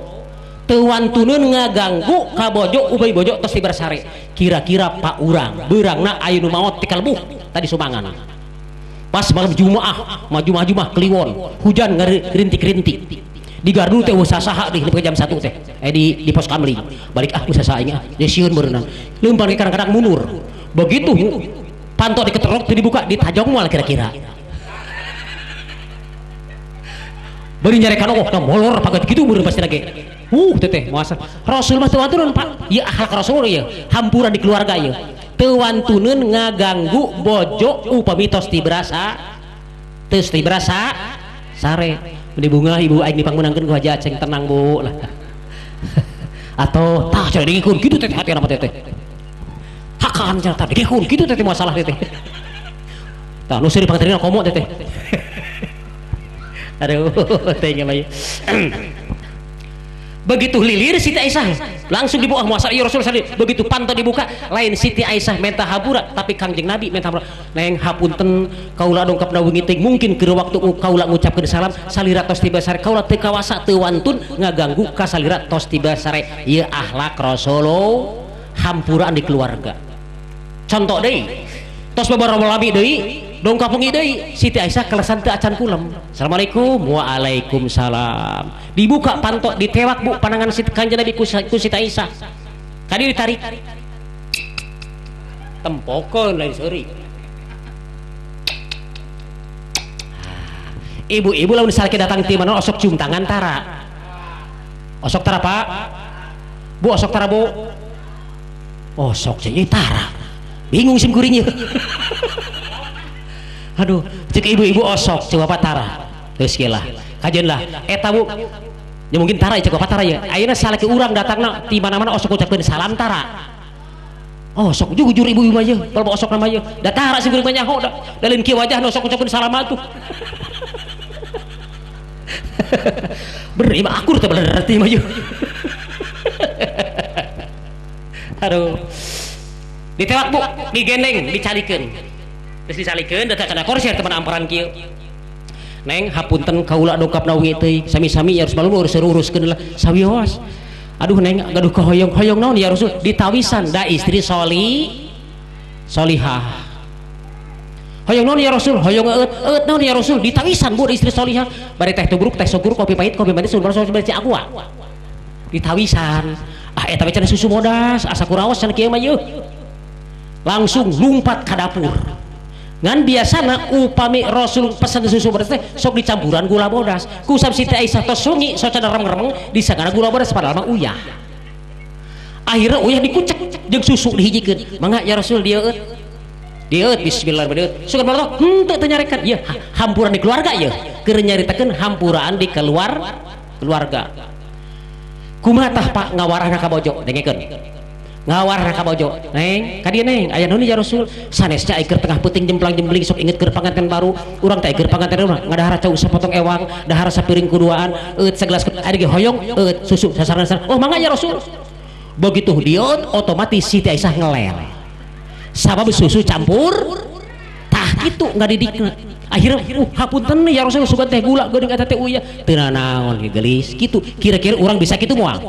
teu wantuneun ngaganggu ka bojo ubay bojo tos tibar sare kira-kira Pak urang beurangna aya nu maot ti kalbuh tadi sumangan pas malam Jumaah maju-maju kliwon hujan ngerintik-rintik di gardu teh usaha saha di jam 1 teh di pos kamling balik usaha saha nya sieun berenang leumpar kadang-kadang mundur begitu panto diketerok teu dibuka ditajong moal kira-kira bari nyarekan molor paget kitu meureun pasti lagi teteh muasa Rasul mah teu wantuneun Pak ieu akhlak Rasul ieu hampuran di keluarga ieu teu wantuneun ngaganggu bojo upami tos ti berasa sare di bunga ibu aing dipangmenangkeun ku Haji Aceng tenang Bu lah atau tah cara dingikun kitu teh hati nama teh hakan cara teh dingikun kitu teh masalah teh tah nu seueur pangaterina komo teh Aduh, tanya mah. Begitu lilir Siti Aisyah langsung dibuka muasa ya Rasul sallallahu. Begitu panto dibuka lain Siti Aisyah minta habura tapi Kangjeng Nabi minta habura. Neng hapunten kaula dongkap nawi teh mungkin keur waktu kaula ngucapkeun salam salira tos tiba sare kaula teu kawasa teu wantun ngaganggu ka salira tos tiba sare ieu akhlak Rasulullah hampuraan di keluarga. Contoh deui tos babaraha lami deui dongkap pengi deui Siti Aisyah kelesan teu acan kulem. Assalamualaikum. Waalaikumsalam. Dibuka pantok ditewak Bu panangan Kanjeng Nabi ku Siti Aisyah. Kadi ditarik. Tempokeun lain seuri. Ibu-ibu lamun salaki datang ti mana osok cium tangan tara. Osok tara Pak. Bu osok tara Bu. Osok jadi tara. Bingung sim kuring. Aduh, cek ibu-ibu osok coba patara terus gila kajian lah eta Bu ya mungkin tara cek patara ya ayeuna salaki urang datangna di mana-mana osok ucapkeun salam tara osok jujur ibu-ibu mah ye kalau osok nama ye da tara sing kuring mah nyaho da dalin kieu wajah osok ucapkeun salam atuh bener mah akur teh bener teh mah ye aduh ditewak Bu digendeng dicalikeun terus disalikeun datang kana korser teman amparan kieu neng hapunten kaula dongkap nawi teh sami-sami ya harus malu urus-uruskeun lah sawios aduh neng gaduh kahoyong-hoyong naon ya Rasul ditawisan da istri solihah hoyong naon ya Rasul hoyong eut naon ya Rasul ditawisan Bu istri solihah bari teh tubruk teh soguru kopi pahit kopi manis sun Rasul bari aqua ditawisan eta we cenah susu modas asa kuraos cenah kieu mah yeuh langsung lumpat ka dapur ngan biasana upami Rasul pesan susu bodas teh sok dicampuran gula bodas kusab Siti Aisyah tos sungi sok cenah remeng-remeng disangana gula bodas padahal mah uyah akhirnya uyah dikucek jeung susu dihijikeun mangga ya Rasul dia eut bismillahirrahmanirrahim sugan malah henteu teu nyarekan ieu hampuran di keluarga ieu keur nyaritakeun hampuraan di keluarga kumaha tah Pak ngawarahna ka bojo dengekeun ngawarah ka bojo neng ka dieu neng aya naon ya Rasul sanesnya keur tengah peuting jemplang-jempling sok inget keur panganten baru urang teh keur panganten urang ngadahar cau sapotong ewang dahar sapiring kuduaan eut segelas ari ge hoyong eut susu sasarana oh mangga ya Rasul begitu diot otomatis Siti Aisyah ngelel sabab susu campur tah kitu ngadidikna akhirnya hapunten ya Rasul sugan teh gula geuning eta teh uyah teu naon gelis kitu kira-kira urang bisa kitu moal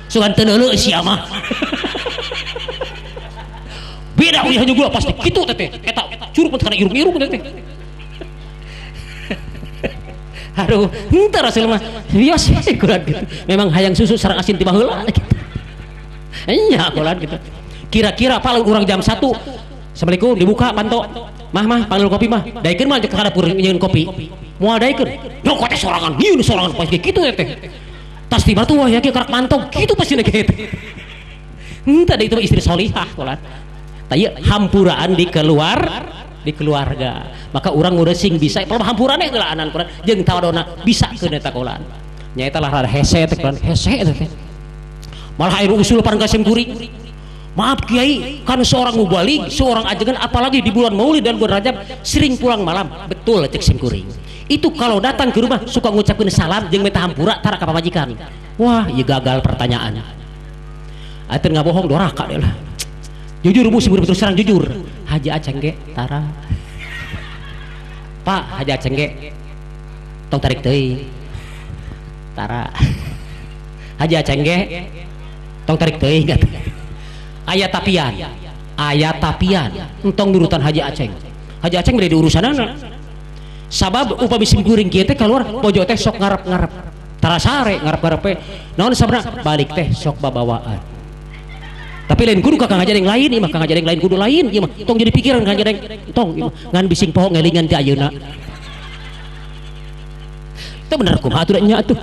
sugan teu neuleuh sia mah beda uyah gula pasti kitu teh eta curug kana irung-irung teh aduh henteu Rasul mah bios kulat gitu memang hayang susu sareng asin ti baheula gitu nya kulat gitu kira-kira paling urang jam 1 Assalamualaikum dibuka panto mah panggil kopi mah daikeun mah ka dapur nyeun kopi moal daikeun nyokot teh sorangan nyieun sorangan pasti kitu teh tas tiba tuh wah ya kayak mantong gitu pasti gitu entah itu istri solihah kulat tanya hampuraan di keluarga maka orang nguresing bisa kalau hampurannya gelaanan kulat jeung tawadona bisa ke neta kulat nyaita lah rada hese teh kulat hese teh malah air usul parang kasim kuring maaf Kiai kan seorang mubalik seorang ajengan apalagi di bulan Maulid dan bulan Rajab sering pulang malam betul cek sim kuring itu kalau datang ke rumah suka ngucapin salam jeung minta hampura tara ka pamajikan wah ieu gagal pertanyaan atur ngabohong doraka deh lah jujur Bu sing betul serang jujur Haji Aceng ge tara Pak Haji Aceng ge tong tarik teuing tara Haji Aceng ge tong tarik teuing aya tapian entong nurutan Haji Aceng bade diurusanana sabab upami sim kuring kieu teh keluar bojo teh sok ngarep-ngarep tara sare ngarep-ngarepe naon sabana balik teh sok babawaan tapi lain kudu ka Kang Ajeng lain ieu mah Kang Ajeng lain kudu lain ieu mah tong jadi pikiran Kang Ajeng tong ngan bising poho ngelingan ti ayeuna teu bener kumaha atuh nya atuh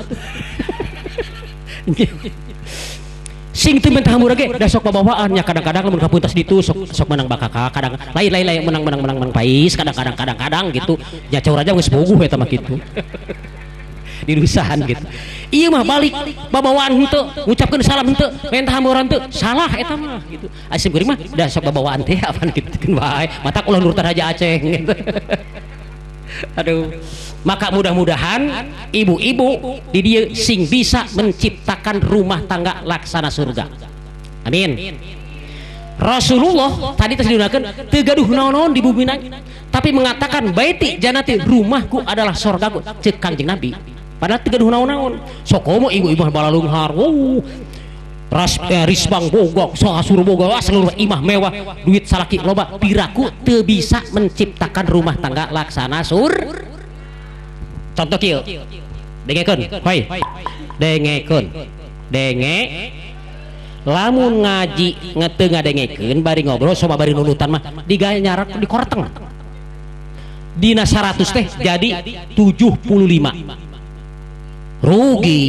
sing teu mentah hampura ge da sok babawaan nya kadang-kadang lamun kapuntas ditu sok menang bakaka kadang lain menang pais kadang gitu nya caur aja geus boguh eta mah kitu dirusahan gitu iya mah balik babawaan henteu ngucapkeun salam henteu mentah hampura henteu salah eta mah gitu asim kuring mah da sok babawaan teh apaan kitu wae matak ulah nurutan Haji Aceng gitu Aduh. Maka mudah-mudahan ibu-ibu di dia sing bisa menciptakan rumah tangga laksana surga. Amin. Rasulullah tadi terjadikan tegaduh naon-naon di bumi tapi mengatakan baiti janati rumahku adalah surgaku cek Kanjeng Nabi. Padahal tegaduh naon-naon. Sokomo ibu-ibu balalunghar. Risbang bogok sahasur boga seluruh imah mewah duit salaki loba piraku teu bisa menciptakan rumah tangga laksana contoh kieu dengekeun hoi dengekeun lamun ngaji ngeteu ngadengekeun bari ngobrol sama bari nunutan mah digaya nyarak di korteng dina 100 teh jadi 75 rugi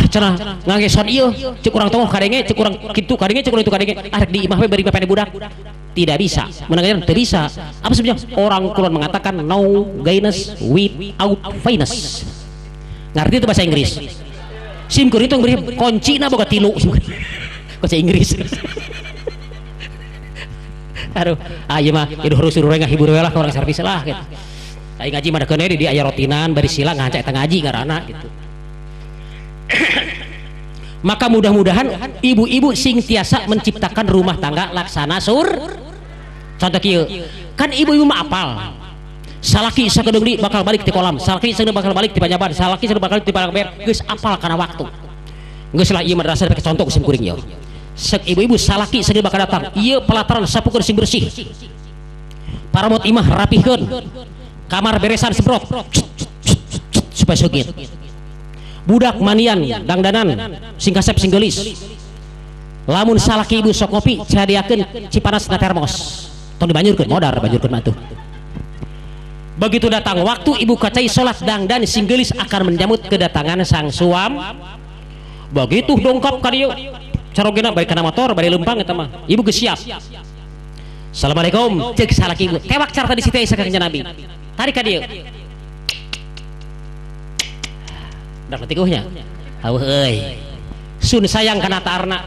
cenah ngageson ieu cek urang tonggoh kadenge cek urang kitu kadenge cek urang itu kadenge arek di imah we bari mepene budak tidak bisa menangajan tidak bisa apa sebenarnya orang kulon mengatakan no gayness without finesse ngerti itu bahasa Inggris simkur itu beri kunci na boga tilu bahasa Inggris aduh aja mah itu harus suruh ngahibur we lah ke orang servis lah gitu aing ngaji mah da di aya rotinan bari sila ngaca eta ngaji ngaranna gitu. Maka mudah-mudahan ibu-ibu sing tiasa menciptakan rumah tangga laksana contoh kieu kan ibu-ibu mah apal salaki sakedeung di bakal balik ti kolam salaki sakedeung bakal balik ti panjaban salaki sakedeung bakal ti palangber geus apal kana waktu geus lah ieu madrasah pakai contoh sim kuring ieu sek ibu-ibu salaki sakedeung bakal datang ieu pelataran sapukeun sing bersih paramot imah rapihkeun kamar beresan semprot supaya sugit budak manian dangdanan sing kasep sing geulis lamun salaki ibu sok kopi cadiakeun cipanas na termos tong dibanjurkeun modar banjurkeun mah tuh begitu datang waktu ibu kacai salat dangdan sing geulis akan menjamut kedatangan sang suam begitu dongkap ka dieu carogena bari kana motor bari lempang eta mah ibu geus siap assalamualaikum ceuk salaki ibu tewak carta di situ aya Kanjeng Nabi tarik ka dieu dak letikuhnya aweuh euy sun sayang kana taarna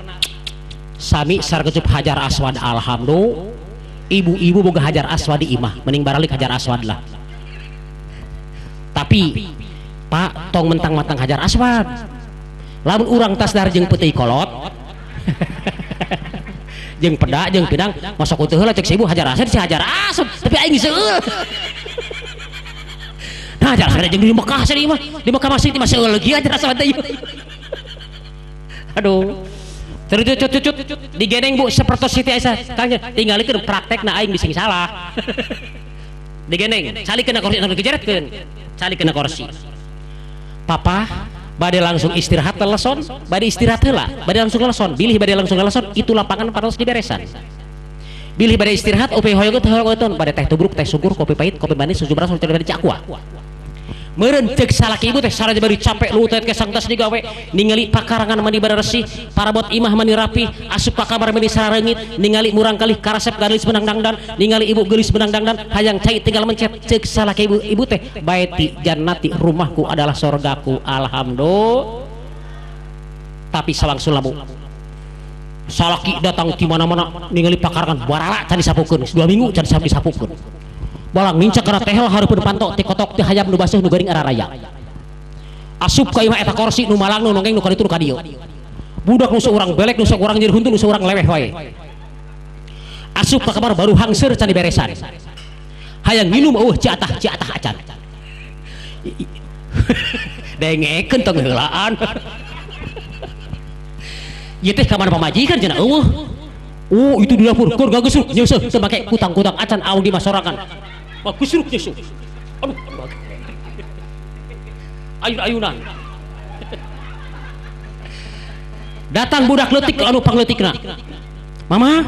sami sargeucup hajar aswad alhamdulillah ibu-ibu boga hajar aswad di imah mending baralik hajar aswad lah tapi pak tong mentang-mentang hajar aswad lamun urang tasdar jeung peuting kolot jeung peda jeung pidang masuk uteuh heula cek si ibu hajar aswad si hajar aswad tapi aing seueul nah jangan ada jeung di Mekah sih mah di Mekah masih lagi aja rasa teh aduh terus cucut digeneng bu seperti Siti Aisyah kangnya tinggalikeun praktekna aing bising salah digeneng salikeun ka kursi dijeretkeun salikeun ka kursi papa bade langsung istirahat teleson bade istirahat heula bade langsung teleson bilih bade langsung teleson itu lapangan paros diberesan bilih bade istirahat ope hoyong bade teh tubruk teh sugur kopi pahit kopi manis susu beras bade cakwa meureun ceuk salaki ibu teh saraja bari capek lutet ke sang tas digawe ningali pakarangan mani bararesi parabot imah mani rapi asup ka kamar mani sarareungit ningali murang kalih karasep galis benang dangdan ningali ibu gelis benang dangdan hayang cai tinggal mencet ceuk salaki ibu teh baiti jannati rumahku adalah sorgaku alhamdulillah tapi salangsul lamu salaki datang di mana-mana ningali pakarangan barala can disapukeun 2 minggu can disapukeun balang mincak karena tehel hareupeun panto ti kotok ti hayam nu basuh nu geuring araraya asup ka imah eta kursi nu malang nu nongeng nu ka ditu nu ka dieu budak nu seurang belek nu seurang jadi huntu nu seurang leweh wae asup ka kamar baru hangseur can diberesan hayang minum eueuh ciatah acan dengekeun tong heulaan ieu teh ka mana pamajikan cenah eueuh itu di dapur kur gak gesuk nyeseuh teu make kutang-kutang acan aung di masorangan bagus suruk nyeseuh aduh ayun-ayunan datang budak leutik anu pangleutikna mama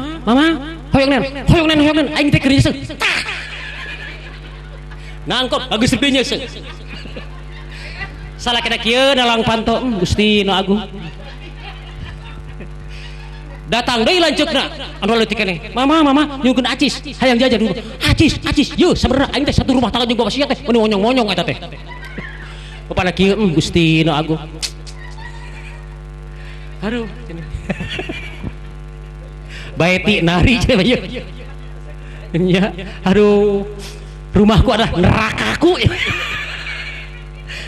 hoyong nen aing teh keur nyeseuh ngangkot geus teu nyeseuh salah kena kieu dalang panto Gusti nu agung datang deui lanceukna anu leutik keneh mama nyungkeun acis hayang jajan dulu acis yeuh sabenerna aing teh satu rumah tangga jeung bapak sia teh mun monyong-monyong eta teh kepada kieu Gusti nu agung aduh baeti nari cenah ieu nya aduh rumahku adalah nerakaku.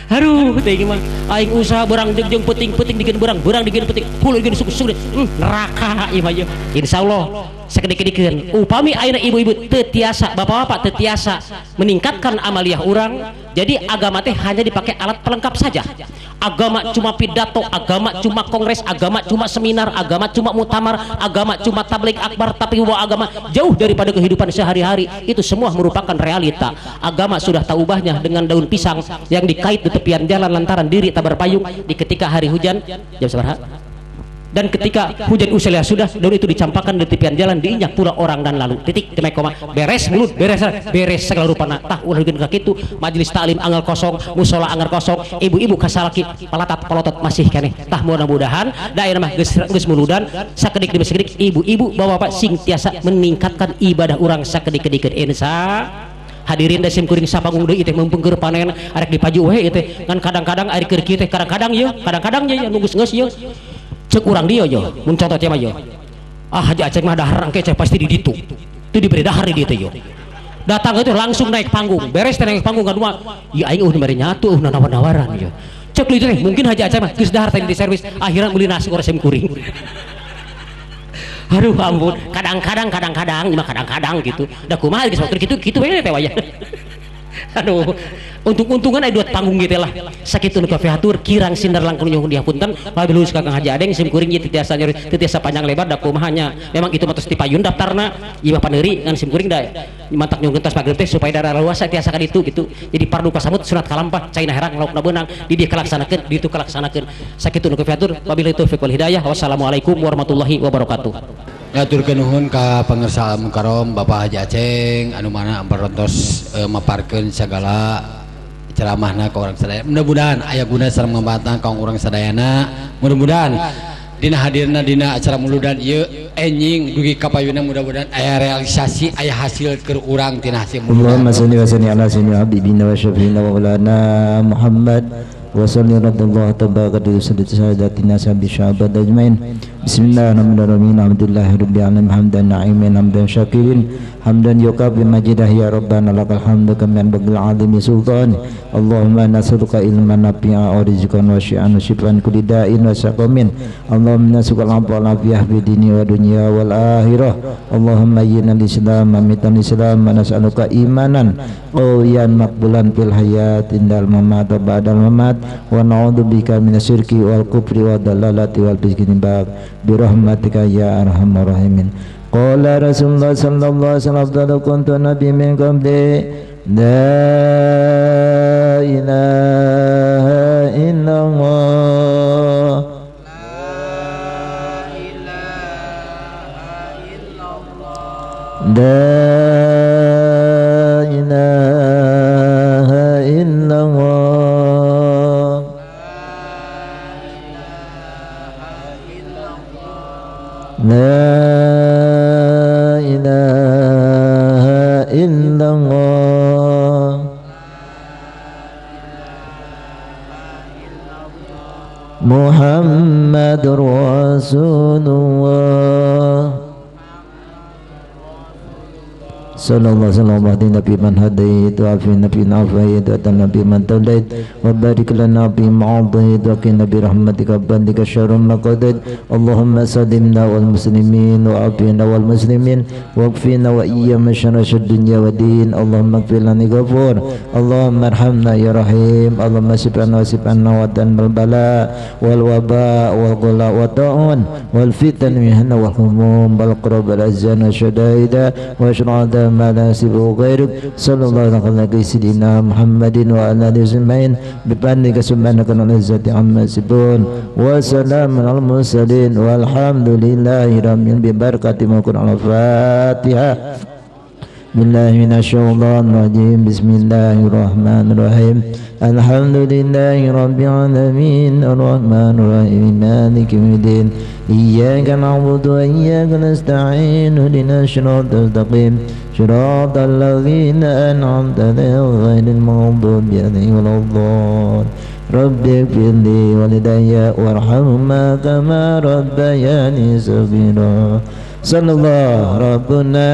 Aduh, teh gimana? Aing usaha berang jeung peting-peting dikeun berang dikeun peting, hulu dikeun suku neraka ieu mah ye. Insyaallah sakedikeun upami ayeuna ibu-ibu teu tiasa, bapak-bapak teu tiasa meningkatkan amaliyah urang, jadi agama teh hanya dipakai alat pelengkap saja. Agama cuma pidato, agama cuma kongres, agama cuma seminar, agama cuma muktamar, agama cuma tabligh akbar, tapi bahwa agama jauh daripada kehidupan sehari-hari. Itu semua merupakan realita. Agama sudah tak ubahnya dengan daun pisang yang dikait di tepian jalan lantaran diri tak berpayung di ketika hari hujan jam sabaraha. Dan ketika hujan usia sudah, daun itu dicampakkan di tepian jalan, diinjak pula orang dan lalu. Titik, temai koma, beres mulut, beres segala rupana. Tah ulah bikin kaki itu, majelis taklim anggar kosong, musola anggar kosong, ibu-ibu kasalaki palatat palotot masih keneh. Tah mudah-mudahan daerah mah geus muludan sakedik demi sakedik ibu-ibu bapak-bapak sing tiasa meningkatkan ibadah urang sakedik-kedikeun insya hadirin da sim kuring sapangung deui teh meumpengkeur panen arek dipaju we teh ngan kadang-kadang ari keur kieu teh kadang-kadang ye nu geus ye cek urang dia yo mun contoh teh mah yo Haji Aceh mah dahar engke pasti di ditu teu diberi dahar di ditu yo datang itu langsung naik panggung beres teh naik panggung kadua ya aing bari nyatu nawar-nawaran yo cek itu teh mungkin Haji Aceh mah geus dahar teh di servis akhirnya meuli nasi goreng sim kuring. Aduh ampun, kadang-kadang gitu. Da kumaha geus waktu kitu we teh waya. Aduh, untung-untungan ada dua panggung gitu lah. Sakitu nu kafiatur kirang sindar langkung nyuhun dihapunten. Pabilus Kakang Haji Adeng sim kuring ieu teu tiasa panjang lebar da kumaha nya. Memang itu mah tos dipayun daftarna. Ieu mah paneuri ngan sim kuring da mantak nyuhun tos magrib teh supaya dara luasa tiasa ka ditu gitu. Jadi pardu kasamut sunat kalampah caina herang laukna beunang di dieu kalaksanakeun, ditu kalaksanakeun. Sakitu nu kafiatur wabillahi taufiq wal hidayah. Wassalamualaikum warahmatullahi wabarakatuh. Ngaturkeun nuhun ka pangersa mukarom Bapak Haji Aceng anu mana amparantos maparkeun sagala ceramahna ka urang sadaya. Mudah-mudahan aya guna sareng manfaatna ka urang sadayana. Mudah-mudahan dina hadirna dina acara muludan ieu enjing dugi kapayuna mudah-mudahan aya realisasi aya hasil keur urang tina hasil muludan. Allahumma shalli wa sallim ala sayyidina habibina wa syafiina wa maulana Muhammad wa salli radallahu tabaraka wa sadatina sahabi syahabat ajmain. Bismillahirrahmanirrahim. Alhamdulillahirabbil alamin hamdan na'imin hamdan syakirin hamdan yukafi majidah ya rabbana lakal hamdu kama yanbaghi azimi sultan. Allahumma nas'aluka ilman nafi'a wa rizqan wasi'an wa shifaan kulli da'in wa saqamin. Allahumma nas'aluka al-'afwa wal 'afiyah fi dini wa dunya wal akhirah. Allahumma ayyina al-islam wa mitan islam wa nas'aluka imanan qawiyan maqbulan fil hayat indal mamat wa ba'dal mamat wa na'udzubika minasyirki wal kufri wa dalalati wal fisqi bak birahmatika ya arhamar rahimin. Qala Rasulullah sallallahu alaihi wasallam kuntu nabi min qabli la ilaha illallah la ilaha illallah la ilaha illallah Muhammadur Rasulullah sallallahu alaihi nabi man hadait wa fi nabi nafait wa nabi man tawlait wa barik lana bi ma'adait wa qina bi rahmatika bandika syarrum maqadait. Allahumma sadimna wal muslimin wa afina wal muslimin wa qfina wa iyyam syarra dunya wa din. Allahumma ighfir lana ghafur Allahumma arhamna ya rahim. Allahumma sifana wa sifana wa dan bal bala wal waba wal qula wa ta'un wal fitan mihna wal humum bal qurab al azan wa syadaida wa syurada ما لا يسبه غيرك صلى الله على سيدنا محمد وعلى آله أجمعين بفضلك سبحانك العزة عما يصفون وسلام على المرسلين والحمد لله رب العالمين ببركة ما قرأنا الفاتحة. بالله من الشيطان الرجيم. بسم الله الرحمن الرحيم. الحمد لله رب العالمين الرحمن الرحيم مالك يوم الدين إياك نعبد وإياك نستعين اهدنا الصراط المستقيم صراط الذين أنعمت عليهم غير المغضوب عليهم ولا الضالين. رب اغفر لي ولدي وارحمهما كما ربياني صغيرا. sallallahu rabbuna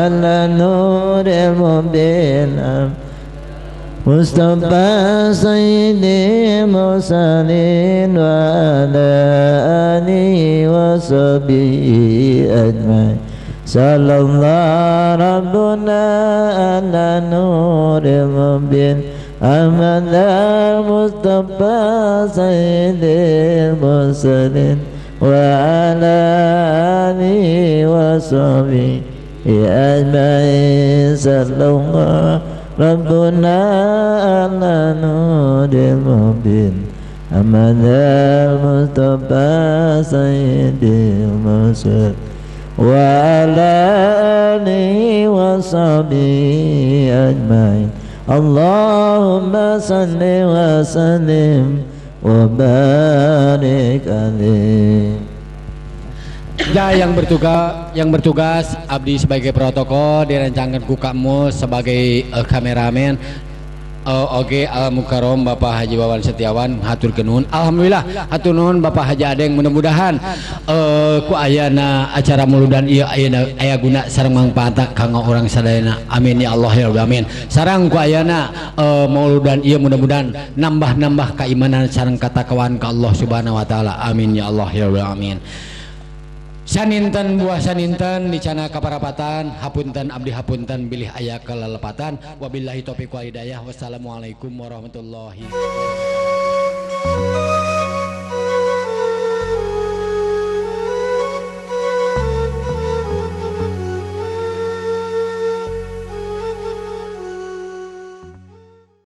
ala nuril mubin Mustafa sayyidi mursalin wa ala alihi wa sahbihi ajmain sallallahu rabbuna ala nuril mubin Amada Mustafa sayyidil mursalin wa ala alihi wa sahbihi ajmain sallallahu rabbuna ala nuril mubin Amada Mustafa sayyidil mursalin wa ala alihi wa sahbihi ajmain Allahumma salli wa sallim wa barik alaihi. Ya, yang bertugas abdi sebagai protokol dirancangkan ku kamu sebagai kameramen. Oke, al-mukarrom Bapak Haji Wawan Setiawan hatur genun. Alhamdulillah hatur nuhun Bapak Haji Adeng, mudah-mudahan ku ayana acara muludan ieu aya guna sareng mangpaatna kanggo urang sadayana. Amin ya Allah ya Rabbal alamin. Sareng ku ayana mauludan ieu mudah-mudahan nambah-nambah keimanan sareng katakawan ka Allah Subhanahu wa taala. Amin ya Allah ya Rabbal alamin. Saninten buah saninten dicana kaparapatan hapunten abdi hapunten bilih aya kelelepatan wabillahi taufiq wal hidayah wassalamualaikum warahmatullahi wabarakatuh.